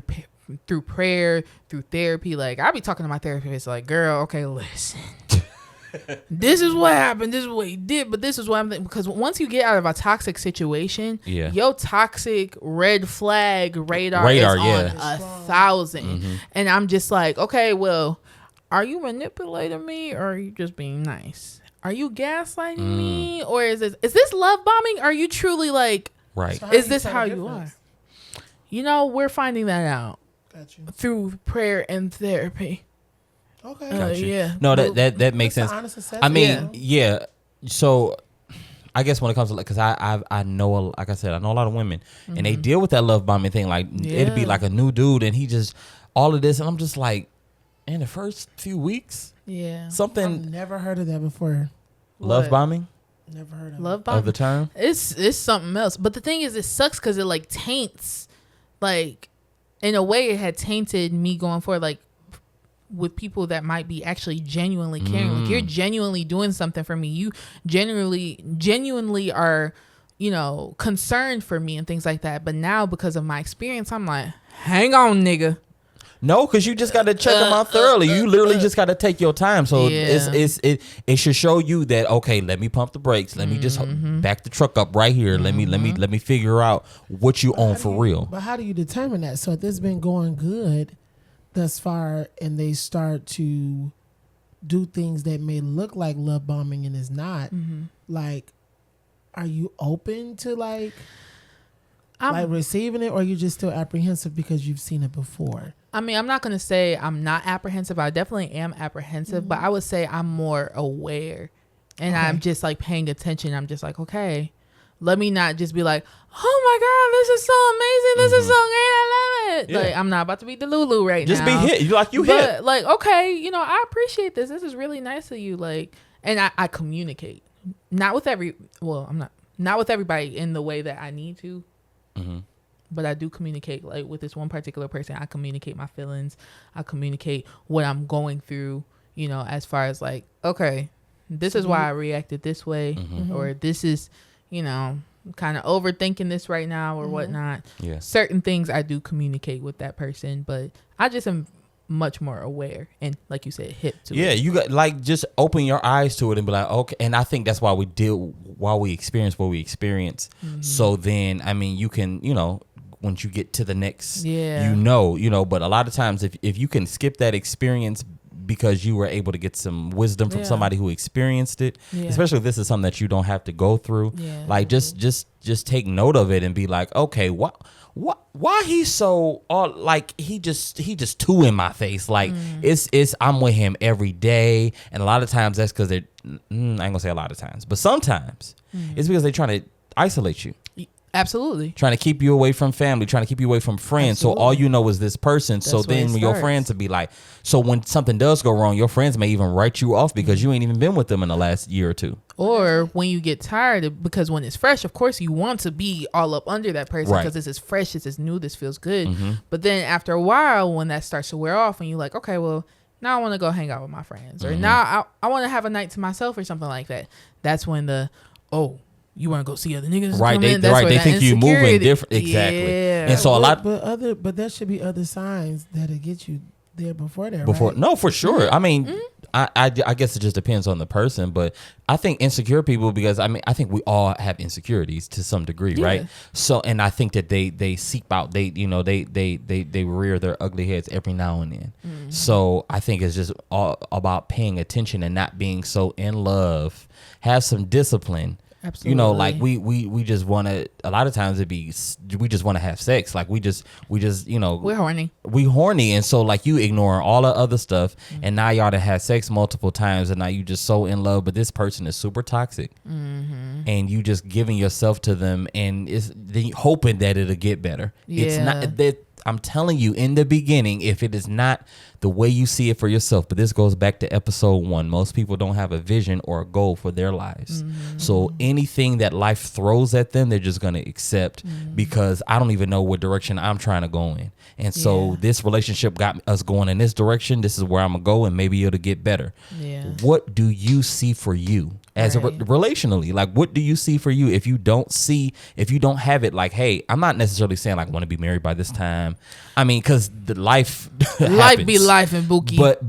prayer, through therapy. Like, I'll be talking to my therapist like, girl, okay, listen. This is what happened. This is what he did. But this is what I'm thinking. Because once you get out of a toxic situation, your toxic red flag radar is on 1,000. And I'm just like, okay, well, are you manipulating me, or are you just being nice? Are you gaslighting me, or is this love bombing? Are you truly like, so is this how you are? We're finding that out through prayer and therapy. Okay. No, that makes sense. I mean, So I guess when it comes to, because I know, like I said, I know a lot of women, and they deal with that love bombing thing. Like, it'd be like a new dude, and he just, all of this, and I'm just like, in the first few weeks, something. I've never heard of that before. Love bombing? Never heard of love bombing. Of the term? It's something else. But the thing is, it sucks because it like taints, like, in a way, it had tainted me going forward, like, with people that might be actually genuinely caring. Like, you're genuinely doing something for me. You genuinely are, you know, concerned for me and things like that. But now, because of my experience, I'm like, hang on, nigga. No, because you just got to check them out thoroughly. You literally just got to take your time. So it should show you that, okay, let me pump the brakes. Let me just back the truck up right here. Let me figure out what you own for real. But how do you determine that? So if this has been going good thus far, and they start to do things that may look like love bombing and is not, like, are you open to like receiving it, or are you just still apprehensive because you've seen it before? I mean, I'm not going to say I'm not apprehensive. I definitely am apprehensive, but I would say I'm more aware, and I'm just like paying attention. I'm just like, okay, let me not just be like, oh my God, this is so amazing. This is so great. I love it. Yeah. Like, I'm not about to be Delulu right just now. Just be hit. You but, hit. Like, okay, you know, I appreciate this. This is really nice of you. Like, and I communicate. Not with not with everybody in the way that I need to. But I do communicate, like with this one particular person. I communicate my feelings. I communicate what I'm going through, you know, as far as like, okay, this is why I reacted this way, or this is, you know, kind of overthinking this right now or whatnot. Yeah. Certain things I do communicate with that person, but I just am much more aware and, like you said, hip to it. You got like just open your eyes to it and be like, okay. And I think that's why we experience what we experience. So then, I mean, you can, you know, once you get to the next, you know, but a lot of times if you can skip that experience because you were able to get some wisdom from somebody who experienced it, especially if this is something that you don't have to go through, like just take note of it and be like, okay, why he's so like he just too in my face, like it's I'm with him every day, and a lot of times that's because I ain't gonna say a lot of times, but sometimes it's because they're trying to isolate you. Absolutely. Trying to keep you away from family, trying to keep you away from friends. Absolutely. So all you know is this person. That's so then your friends would be like, so when something does go wrong, your friends may even write you off because you ain't even been with them in the last year or two. Or when you get tired, because when it's fresh, of course you want to be all up under that person because this is fresh, this is new, this feels good. But then after a while, when that starts to wear off and you're like, okay, well, now I want to go hang out with my friends, or now I want to have a night to myself or something like that. That's when you want to go see other niggas? Right, they think you moving different. Exactly. Yeah. And so but there should be other signs that'll get you there before that. No, for sure. I mean, I guess it just depends on the person, but I think insecure people, because I mean, I think we all have insecurities to some degree, right? So, and I think that they seep out, they rear their ugly heads every now and then. So I think it's just all about paying attention and not being so in love. Have some discipline. Absolutely. You know, like we just want to, a lot of times we just want to have sex. Like we just, you know, we're horny. And so like you ignore all the other stuff and now y'all to have sex multiple times and now you just so in love, but this person is super toxic and you just giving yourself to them and it's hoping that it'll get better. It's not that. I'm telling you in the beginning, if it is not the way you see it for yourself, but this goes back to episode 1, most people don't have a vision or a goal for their lives. So anything that life throws at them, they're just going to accept because I don't even know what direction I'm trying to go in. And so this relationship got us going in this direction. This is where I'm going to go and maybe it'll get better. What do you see for you? As relationally, like what do you see for you? If you don't have it, like, hey, I'm not necessarily saying like want to be married by this time. I mean, because the life be life and bookie. But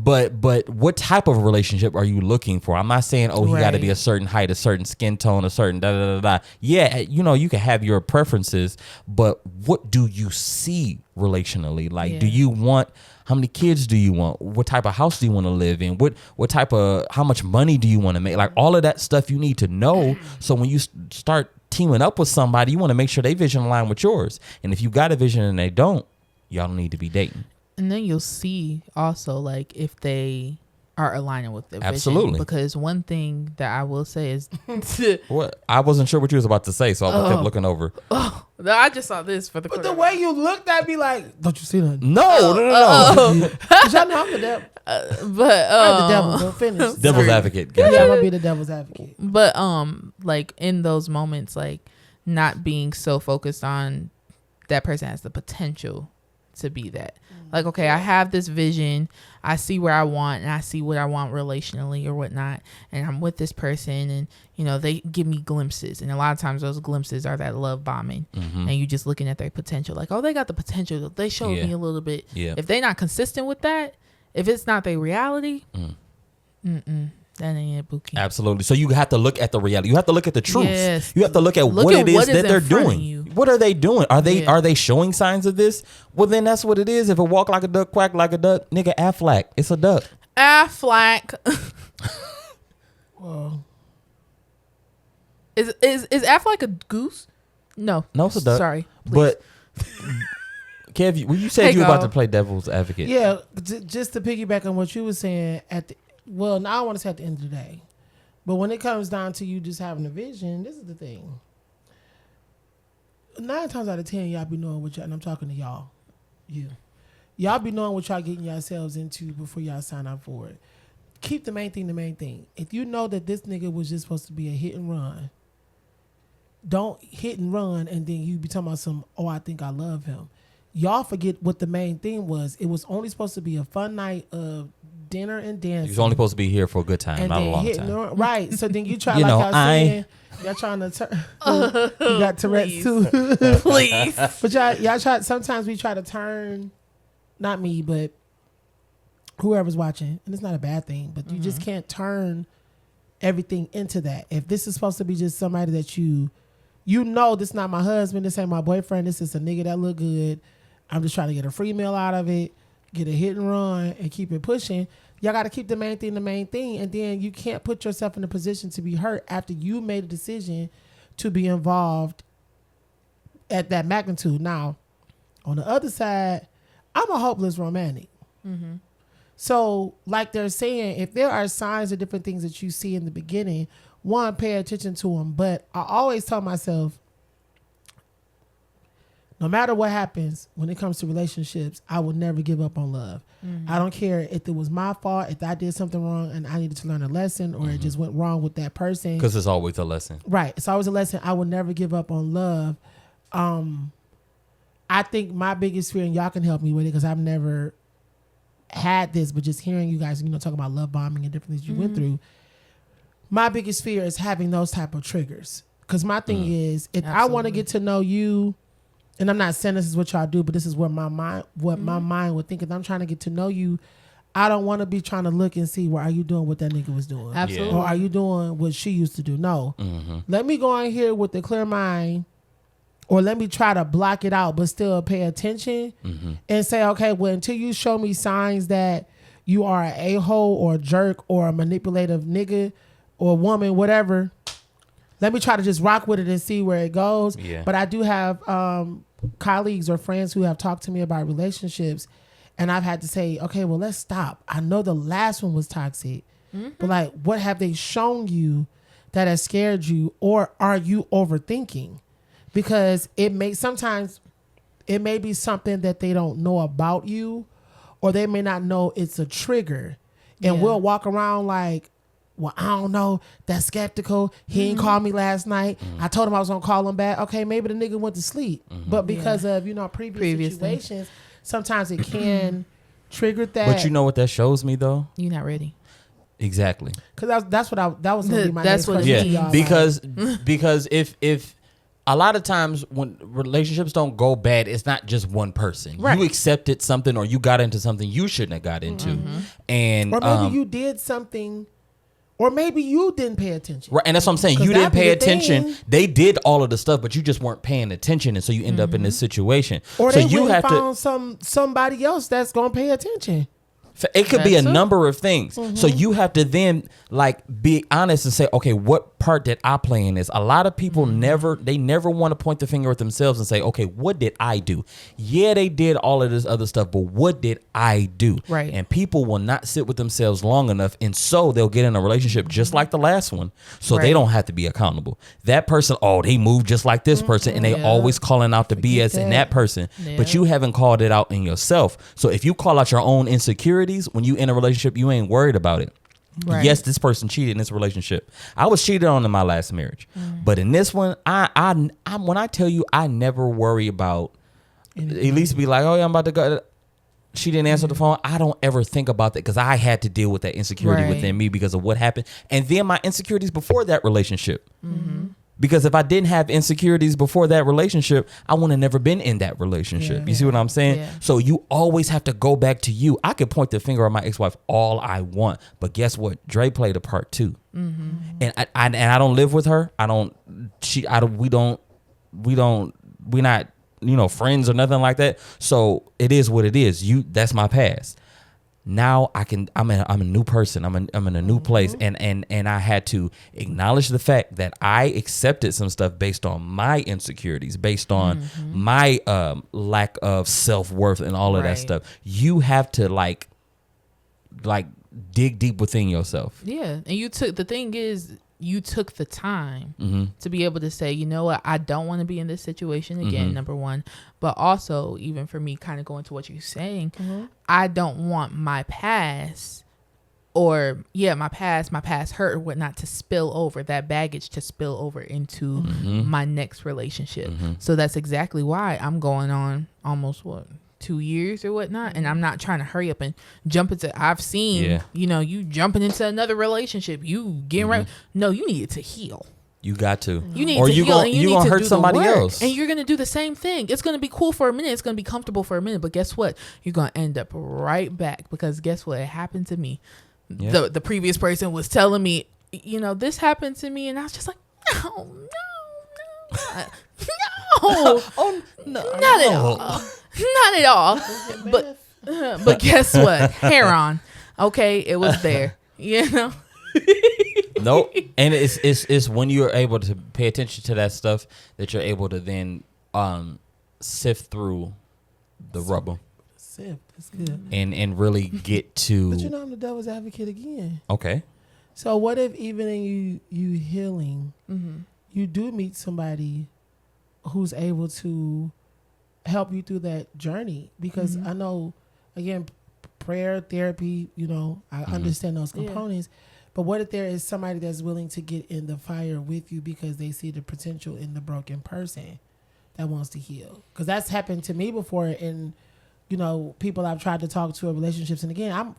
what type of relationship are you looking for? I'm not saying he got to be a certain height, a certain skin tone, a certain da da da da. Yeah, you know, you can have your preferences, but what do you see relationally? Like, do you want? How many kids do you want? What type of house do you want to live in? What type of, how much money do you want to make? Like all of that stuff you need to know. So when you start teaming up with somebody, you want to make sure they vision align with yours. And if you got a vision and they don't, y'all don't need to be dating. And then you'll see also like if they are aligning with the Absolutely. vision. Because one thing that I will say is what I wasn't sure what you was about to say, so I kept looking over. I just saw this for the. But the way you looked at me, like, don't you see that? No. Cause y'all know I'm the devil. I'm the devil. Go finish. Devil's advocate. Gotcha. Yeah, I'm gonna be the devil's advocate. But like in those moments, like not being so focused on that person has the potential to be that. Like, okay, I have this vision. I see where I want, and I see what I want relationally or whatnot. And I'm with this person, and you know they give me glimpses, and a lot of times those glimpses are that love bombing, and you just looking at their potential. Like, oh, they got the potential. They showed me a little bit. Yeah. If they're not consistent with that, if it's not their reality, that ain't it, Bookie. Absolutely. So you have to look at the reality. You have to look at the truth. Yes. You have to look at what it is that they're doing. What are they doing? Are they showing signs of this? Well, then that's what it is. If it walk like a duck, quack like a duck, nigga, Affleck. It's a duck. Affleck. Well, is Affleck a goose? No, it's a duck. Sorry, please. But Kev, when you said you were about to play devil's advocate, yeah, just to piggyback on what you were saying now I don't want to say at the end of the day, but when it comes down to you just having a vision, this is the thing. 9 times out of 10, y'all be knowing what y'all, and I'm talking to y'all, y'all be knowing what y'all getting yourselves into before y'all sign up for it. Keep the main thing. If you know that this nigga was just supposed to be a hit and run, don't hit and run and then you be talking about I think I love him. Y'all forget what the main thing was. It was only supposed to be a fun night of dinner and dancing. He was only supposed to be here for a good time, not a long time. Right. So then you try, like I was saying, y'all trying to turn. You got Tourette's too. Please. But y'all try. Sometimes we try to turn, not me, but whoever's watching, and it's not a bad thing. But you just can't turn everything into that. If this is supposed to be just somebody that you know, this is not my husband, this ain't my boyfriend, this is a nigga that look good. I'm just trying to get a free meal out of it, get a hit and run, and keep it pushing. Y'all got to keep the main thing, and then you can't put yourself in a position to be hurt after you made a decision to be involved at that magnitude. Now, on the other side, I'm a hopeless romantic. Mm-hmm. So, like they're saying, if there are signs of different things that you see in the beginning, one, pay attention to them. But I always tell myself, no matter what happens when it comes to relationships, I will never give up on love. Mm-hmm. I don't care if it was my fault, if I did something wrong and I needed to learn a lesson, or it just went wrong with that person. Because it's always a lesson. Right. It's always a lesson. I will never give up on love. I think my biggest fear, and y'all can help me with it because I've never had this, but just hearing you guys, talk about love bombing and different things you went through, my biggest fear is having those type of triggers. Because my thing is, if I want to get to know you, and I'm not saying this is what y'all do, but this is what my mind would think. If I'm trying to get to know you, I don't want to be trying to look and see, well, are you doing what that nigga was doing? Absolutely. Or are you doing what she used to do? No. Mm-hmm. Let me go in here with a clear mind, or let me try to block it out, but still pay attention and say, okay, well, until you show me signs that you are an a-hole or a jerk or a manipulative nigga or woman, whatever, let me try to just rock with it and see where it goes. Yeah. But I do have colleagues or friends who have talked to me about relationships, and I've had to say, okay, well, let's stop. I know the last one was toxic, but like, what have they shown you that has scared you, or are you overthinking? Because sometimes it may be something that they don't know about you, or they may not know it's a trigger, and we'll walk around like, well, I don't know. That's skeptical. He ain't called me last night. I told him I was going to call him back. Okay, maybe the nigga went to sleep. But because of, previous situations, sometimes it can trigger that. But you know what that shows me, though? You're not ready. Exactly. Because that was going to be my next question. Yeah, because if a lot of times when relationships don't go bad, it's not just one person. Right. You accepted something, or you got into something you shouldn't have got into. And or maybe you did something, or maybe you didn't pay attention. Right, and that's what I'm saying. You didn't pay attention. They did all of the stuff, but you just weren't paying attention, and so you end up in this situation. Or so you have found somebody else that's gonna pay attention. It could be a number of things. So you have to then be honest and say, okay, what part that I play in is a lot of people never want to point the finger at themselves and say, okay, what did I do? Yeah, they did all of this other stuff, but what did I do? Right. And people will not sit with themselves long enough, and so they'll get in a relationship just like the last one, so they don't have to be accountable. That person, they moved just like this person, and they always calling out the BS in that person, but you haven't called it out in yourself. So if you call out your own insecurities when you in a relationship, you ain't worried about it. Right. Yes, this person cheated in this relationship. I was cheated on in my last marriage, but in this one, I'm when I tell you, I never worry about. At least be like, oh yeah, I'm about to go. She didn't answer the phone. I don't ever think about that because I had to deal with that insecurity within me because of what happened, and then my insecurities before that relationship. Because if I didn't have insecurities before that relationship, I would have never been in that relationship. You see what I'm saying? Yeah. So you always have to go back to you. I could point the finger at my ex-wife all I want, but guess what? Dre played a part too. And I don't live with her. We're not, friends or nothing like that. So it is what it is. That's my past. Now I'm a new person. I'm in a new place, and I had to acknowledge the fact that I accepted some stuff based on my insecurities, based on my lack of self-worth and all of that stuff. You have to like dig deep within yourself. Yeah, and you took the time to be able to say, you know what, I don't want to be in this situation again, number one. But also, even for me, kind of going to what you're saying, I don't want my past my past hurt or whatnot to spill over, that baggage to spill over into my next relationship. So that's exactly why I'm going on almost 2 years or whatnot, and I'm not trying to hurry up and jump into. I've seen, you jumping into another relationship, you getting right. No, you need it to heal. You got to. You need to heal, and you gonna hurt somebody else, and you're gonna do the same thing. It's gonna be cool for a minute. It's gonna be comfortable for a minute, but guess what? You're gonna end up right back, because guess what? It happened to me. Yeah. The previous person was telling me, this happened to me, and I was just like, no. Not at all. Not at all. But guess what? Hair on. Okay, it was there. Nope. And it's when you're able to pay attention to that stuff that you're able to then sift through the rubble. Sift. That's good. And really get to. But I'm the devil's advocate again. Okay. So what if even in you healing, you do meet somebody who's able to help you through that journey? Because I know, again, prayer, therapy, I understand those components. But what if there is somebody that's willing to get in the fire with you because they see the potential in the broken person that wants to heal? Because that's happened to me before in, people I've tried to talk to in relationships. And again,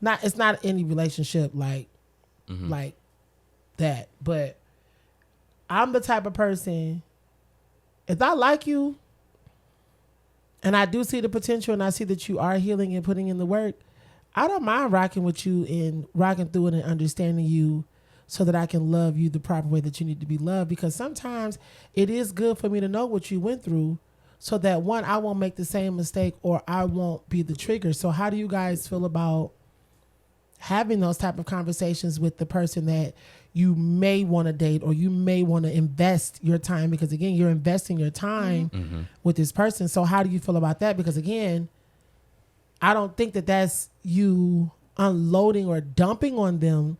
it's not any relationship like that. But I'm the type of person, if I like you and I do see the potential and I see that you are healing and putting in the work, I don't mind rocking with you and rocking through it and understanding you so that I can love you the proper way that you need to be loved. Because sometimes it is good for me to know what you went through so that, one, I won't make the same mistake or I won't be the trigger. So how do you guys feel about having those type of conversations with the person that you may want to date or you may want to invest your time? Because, again, you're investing your time with this person. So how do you feel about that? Because, again, I don't think that that's you unloading or dumping on them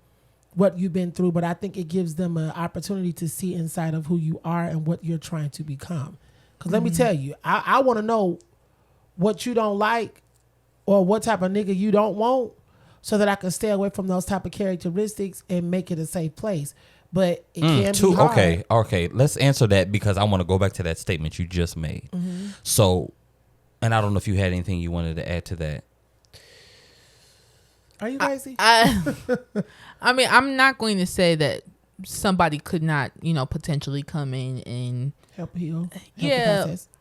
what you've been through, but I think it gives them an opportunity to see inside of who you are and what you're trying to become. Because let me tell you, I want to know what you don't like or what type of nigga you don't want so that I can stay away from those type of characteristics and make it a safe place. But it can be hard. Okay. Let's answer that, because I want to go back to that statement you just made. So, and I don't know if you had anything you wanted to add to that. Are you crazy? I mean, I'm not going to say that somebody could not, potentially come in and help heal.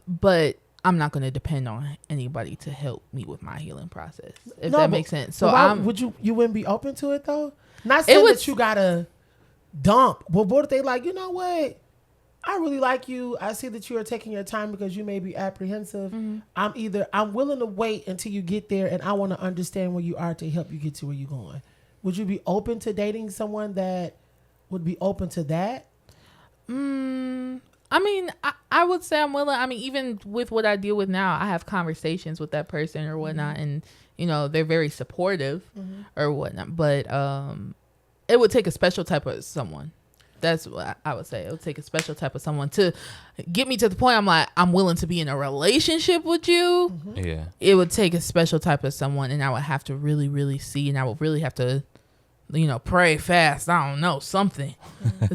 But I'm not going to depend on anybody to help me with my healing process. If that makes sense. So you wouldn't be open to it though? Not saying that you gotta dump, but what if they like, you know what? I really like you. I see that you are taking your time because you may be apprehensive. I'm willing to wait until you get there, and I want to understand where you are to help you get to where you're going. Would you be open to dating someone that would be open to that? I mean, I would say I'm willing. I mean, even with what I deal with now, I have conversations with that person or whatnot, and you know, they're very supportive or whatnot. But it would take a special type of someone. That's what I would say. It would take a special type of someone to get me to the point I'm like, I'm willing to be in a relationship with you. Yeah. It would take a special type of someone, and I would have to really, really see, and I would really have to, you know, pray fast. I don't know, something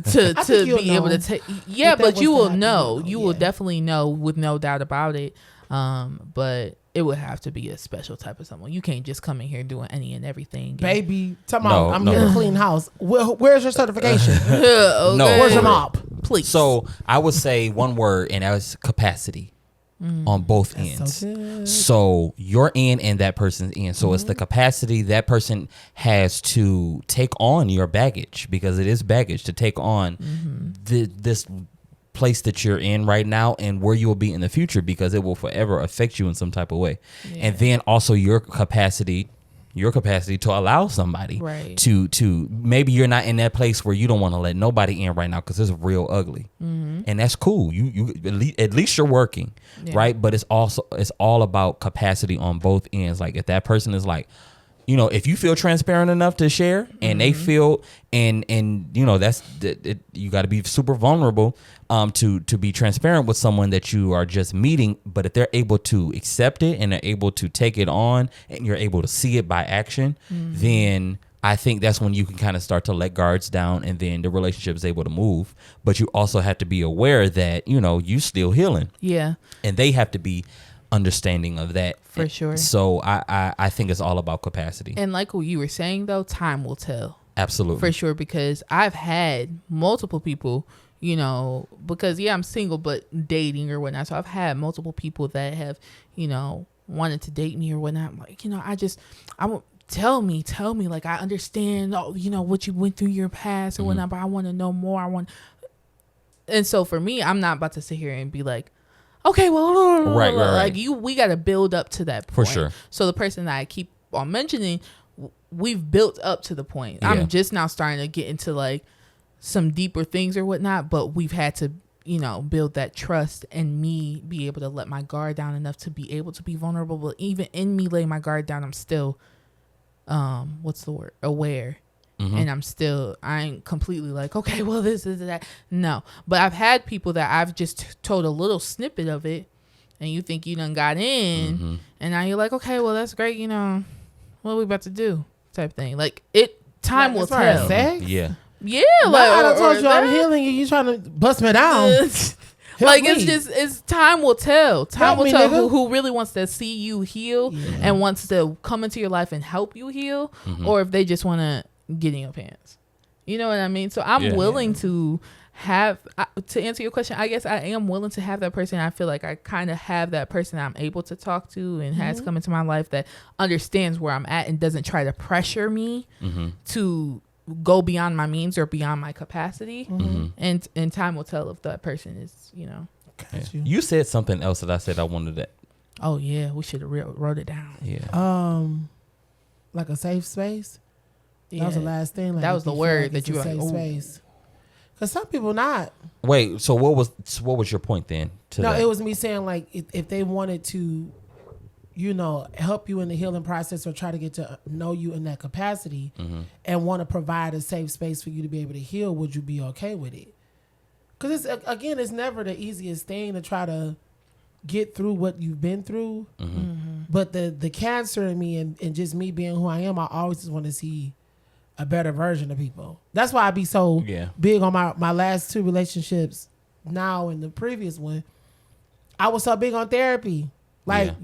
to be able to take. Yeah, but you will know. You will definitely know with no doubt about it. But it would have to be a special type of someone. You can't just come in here doing any and everything. Baby, I'm here to clean house. Where's your certification? Okay. No. Where's your mop? Please. So I would say one word, and that was capacity on both ends. So your end and that person's end. So it's the capacity that person has to take on your baggage, because it is baggage to take on this place that you're in right now and where you will be in the future, because it will forever affect you in some type of way. And then also your capacity to allow somebody to maybe you're not in that place where you don't want to let nobody in right now because it's real ugly, and that's cool. You at least you're working, right? But it's all about capacity on both ends. Like if that person is like, you know, if you feel transparent enough to share, and they feel, and you know, you got to be super vulnerable to be transparent with someone that you are just meeting. But if they're able to accept it and they're able to take it on, and you're able to see it by action, then I think that's when you can kind of start to let guards down, and then the relationship is able to move. But you also have to be aware that, you know, you still healing. Yeah. And they have to be understanding of that. For sure. So I think it's all about capacity. And like what you were saying, though, time will tell. Absolutely. For sure, because I've had multiple people, you know, because, I'm single, but dating or whatnot. So I've had multiple people that have, you know, wanted to date me or whatnot. I'm like, you know, I won't. Tell me, like, I understand, you know, what you went through your past or whatnot, but I want to know more. And so for me, I'm not about to sit here and be like, okay, well, right. Like we got to build up to that point. For sure. So the person that I keep on mentioning, we've built up to the point. Yeah. I'm just now starting to get into like some deeper things or whatnot, but we've had to, you know, build that trust and me be able to let my guard down enough to be able to be vulnerable. But even in me laying my guard down, I'm still, what's the word? Aware. And I ain't completely like, okay, well, this is that. No. But I've had people that I've just told a little snippet of it, and you think you done got in, and now you're like, okay, well, that's great, you know, what are we about to do? Type thing. Like, time will tell. Sex? Yeah. Yeah. Like, I done told you I'm healing, and you trying to bust me down. Like, it's time will tell. Time will tell who really wants to see you heal and wants to come into your life and help you heal, or if they just want to get in your pants. You know what I mean? So I'm willing to have, to answer your question, I guess I am willing to have that person. I feel like I kind of have that person I'm able to talk to and has come into my life that understands where I'm at and doesn't try to pressure me to go beyond my means or beyond my capacity. And time will tell if that person is, you know. You said something else that I said I wanted that. Oh yeah, we should have wrote it down. Yeah. Like a safe space. That was the last thing. Like, that was the word that you were like, space. Because some people not. Wait, so what was your point then? It was me saying, like, if they wanted to, you know, help you in the healing process or try to get to know you in that capacity and want to provide a safe space for you to be able to heal, would you be okay with it? Because, it's never the easiest thing to try to get through what you've been through. But the cancer in me and just me being who I am, I always just want to see a better version of people. That's why I be so big on my last two relationships now and the previous one. I was so big on therapy. Like,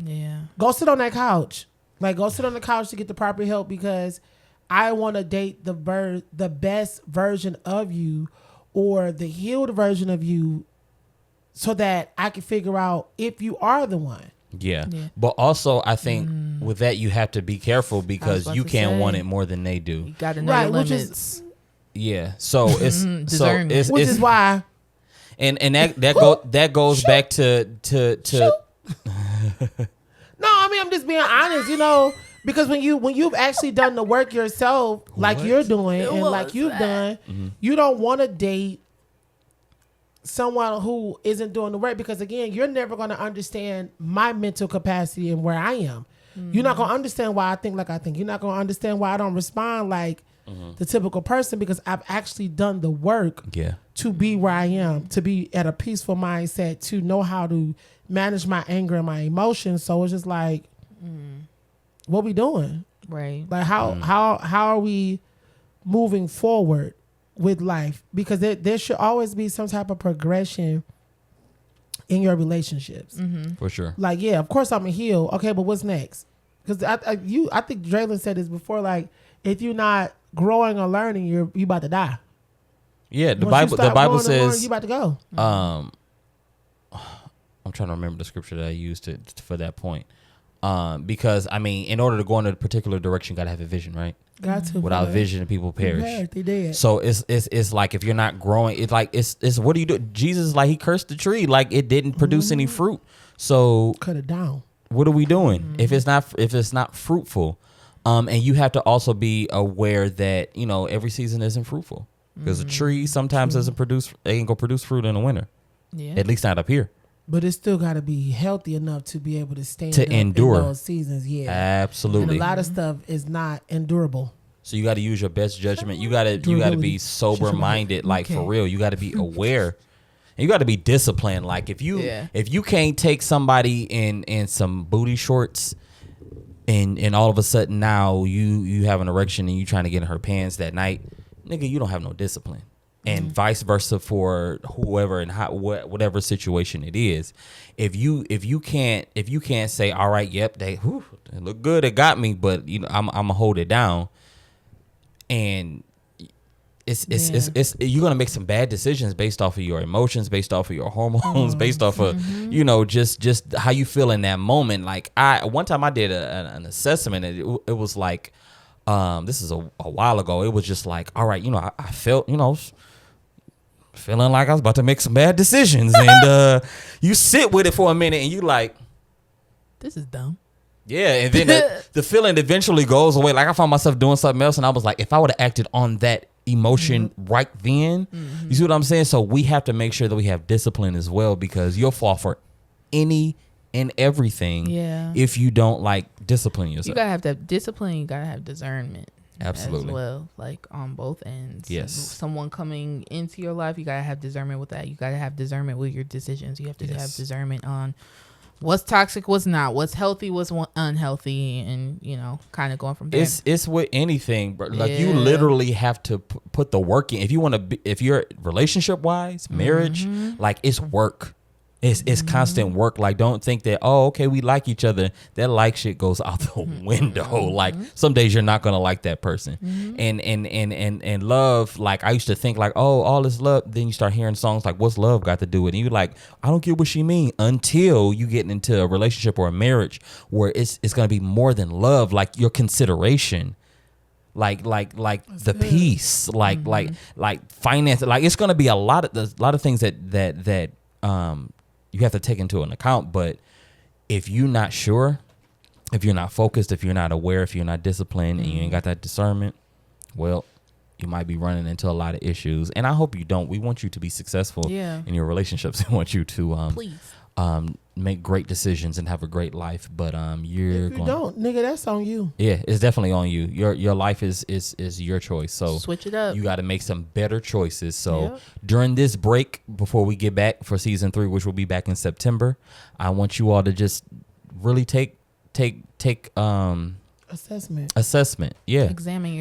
go sit on that couch. Like, go sit on the couch to get the proper help, because I want to date the best version of you or the healed version of you so that I can figure out if you are the one. Yeah. But also I think with that you have to be careful, because you can't want it more than they do. You got to know your limits. So it's which is why. And that goes back to No, I mean, I'm just being honest, you know, Because when you've actually done the work yourself, like you're doing and like you've done, you don't want to date someone who isn't doing the work, because again, you're never going to understand my mental capacity and where I am. You're not going to understand why I think like I think. You're not going to understand why I don't respond like the typical person, because I've actually done the work to be where I am, to be at a peaceful mindset, to know how to manage my anger and my emotions. So it's just like, what we doing? Right. Like how are we moving forward with life? Because there should always be some type of progression in your relationships. For sure. Like, yeah, of course I'm a heal. Okay, but what's next? Because I think Draylon said this before. Like, if you're not growing or learning, you about to die. Yeah, the Once Bible says you about to go. I'm trying to remember the scripture that I used for that point. Because I mean, in order to go in a particular direction, you gotta have a vision, right? Got to. Without vision, people perish. They did. So it's like if you're not growing, it's like it's what do you do? Jesus, like he cursed the tree, like it didn't produce any fruit. So cut it down. What are we doing if it's not fruitful? And you have to also be aware that every season isn't fruitful, because a tree sometimes doesn't produce. They ain't gonna produce fruit in the winter. Yeah. At least not up here. But it's still got to be healthy enough to be able to stand to endure in those seasons. Yeah, absolutely. And a lot of stuff is not endurable. So you got to use your best judgment. You got to be sober minded, like for real. You got to be aware. And you got to be disciplined. Like if you can't take somebody in some booty shorts, and all of a sudden now you have an erection and you trying to get in her pants that night, nigga, you don't have no discipline. And vice versa for whoever and whatever situation it is. If you can't say, all right, yep, they look good, it got me, but I'm gonna hold it down. And it's you're gonna make some bad decisions based off of your emotions, based off of your hormones, based off of just how you feel in that moment. Like one time I did an assessment, and it was like this is a while ago. It was just like, all right, I felt feeling like I was about to make some bad decisions, and you sit with it for a minute, and you like, this is dumb. Yeah, and then the feeling eventually goes away. Like I found myself doing something else, and I was like, if I would have acted on that emotion right then, you see what I'm saying? So we have to make sure that we have discipline as well, because you'll fall for any and everything if you don't discipline yourself. You gotta have that discipline. You gotta have discernment. Absolutely. As well, like on both ends. Yes. Someone coming into your life, you gotta have discernment with that. You gotta have discernment with your decisions. You have to have discernment on what's toxic, what's not, what's healthy, what's unhealthy, and kind of going from there. It's with anything, bro. Like you literally have to put the work in. If you want to be, if you're relationship wise, marriage, like it's work. It's constant work. Like, don't think that, okay, we like each other. That like shit goes out the window. Like some days you're not gonna like that person. And love, like I used to think like, all this love. Then you start hearing songs like, what's love got to do with it? And you're like, I don't get what she mean, until you get into a relationship or a marriage where it's gonna be more than love, like your consideration. Like the peace, like finance, like it's gonna be a lot of things that you have to take into an account. But if you're not sure, if you're not focused, if you're not aware, if you're not disciplined, and you ain't got that discernment, well, you might be running into a lot of issues. And I hope you don't. We want you to be successful in your relationships. We want you to make great decisions and have a great life. But if you don't, nigga, that's on you. Yeah, it's definitely on you. Your life is your choice. So switch it up. You got to make some better choices. So during this break, before we get back for season 3, which will be back in September, I want you all to just really take assessment. Yeah, examine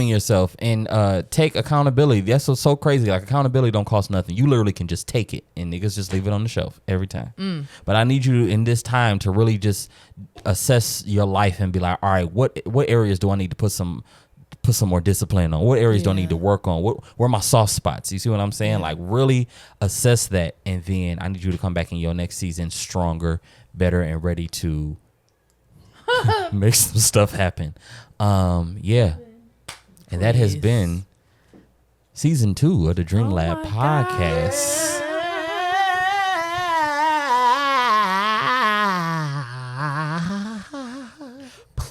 yourself and take accountability. That's what's so crazy. Like accountability don't cost nothing. You literally can just take it, and niggas just leave it on the shelf every time. But I need you in this time to really just assess your life and be like, all right, what areas do I need to put some more discipline on? What areas do I need to work on? Where are my soft spots? You see what I'm saying? Like really assess that, and then I need you to come back in your next season stronger, better, and ready to make some stuff happen. And that has been season 2 of the Dream Lab podcast.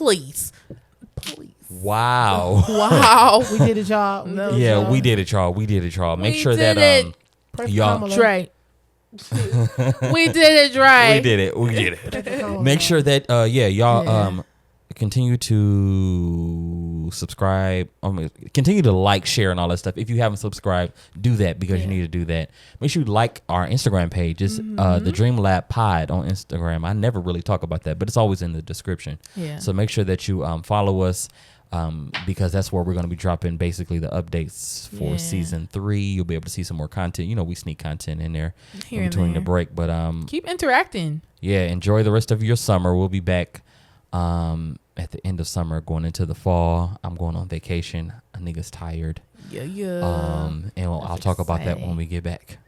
Please. Wow. Wow. We did it, y'all. We did it, y'all. Make We sure did that it. y'all. Dre. We did it, Dre. We did it. Make sure that y'all continue to subscribe. Continue to like, share, and all that stuff. If you haven't subscribed, do that because you need to do that. Make sure you like our Instagram page. It's the Dream Lab Pod on Instagram. I never really talk about that, but it's always in the description. Yeah. So make sure that you follow us. Because that's where we're going to be dropping basically the updates for season 3. You'll be able to see some more content. You know, we sneak content in there in between the break, but keep interacting. Yeah, enjoy the rest of your summer. We'll be back at the end of summer, going into the fall. I'm going on vacation. A nigga's tired. Yeah. And I'll talk about that when we get back.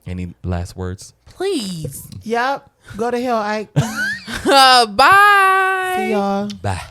Any last words? Please. Yep. Go to hell, Ike. Bye. See y'all. Bye.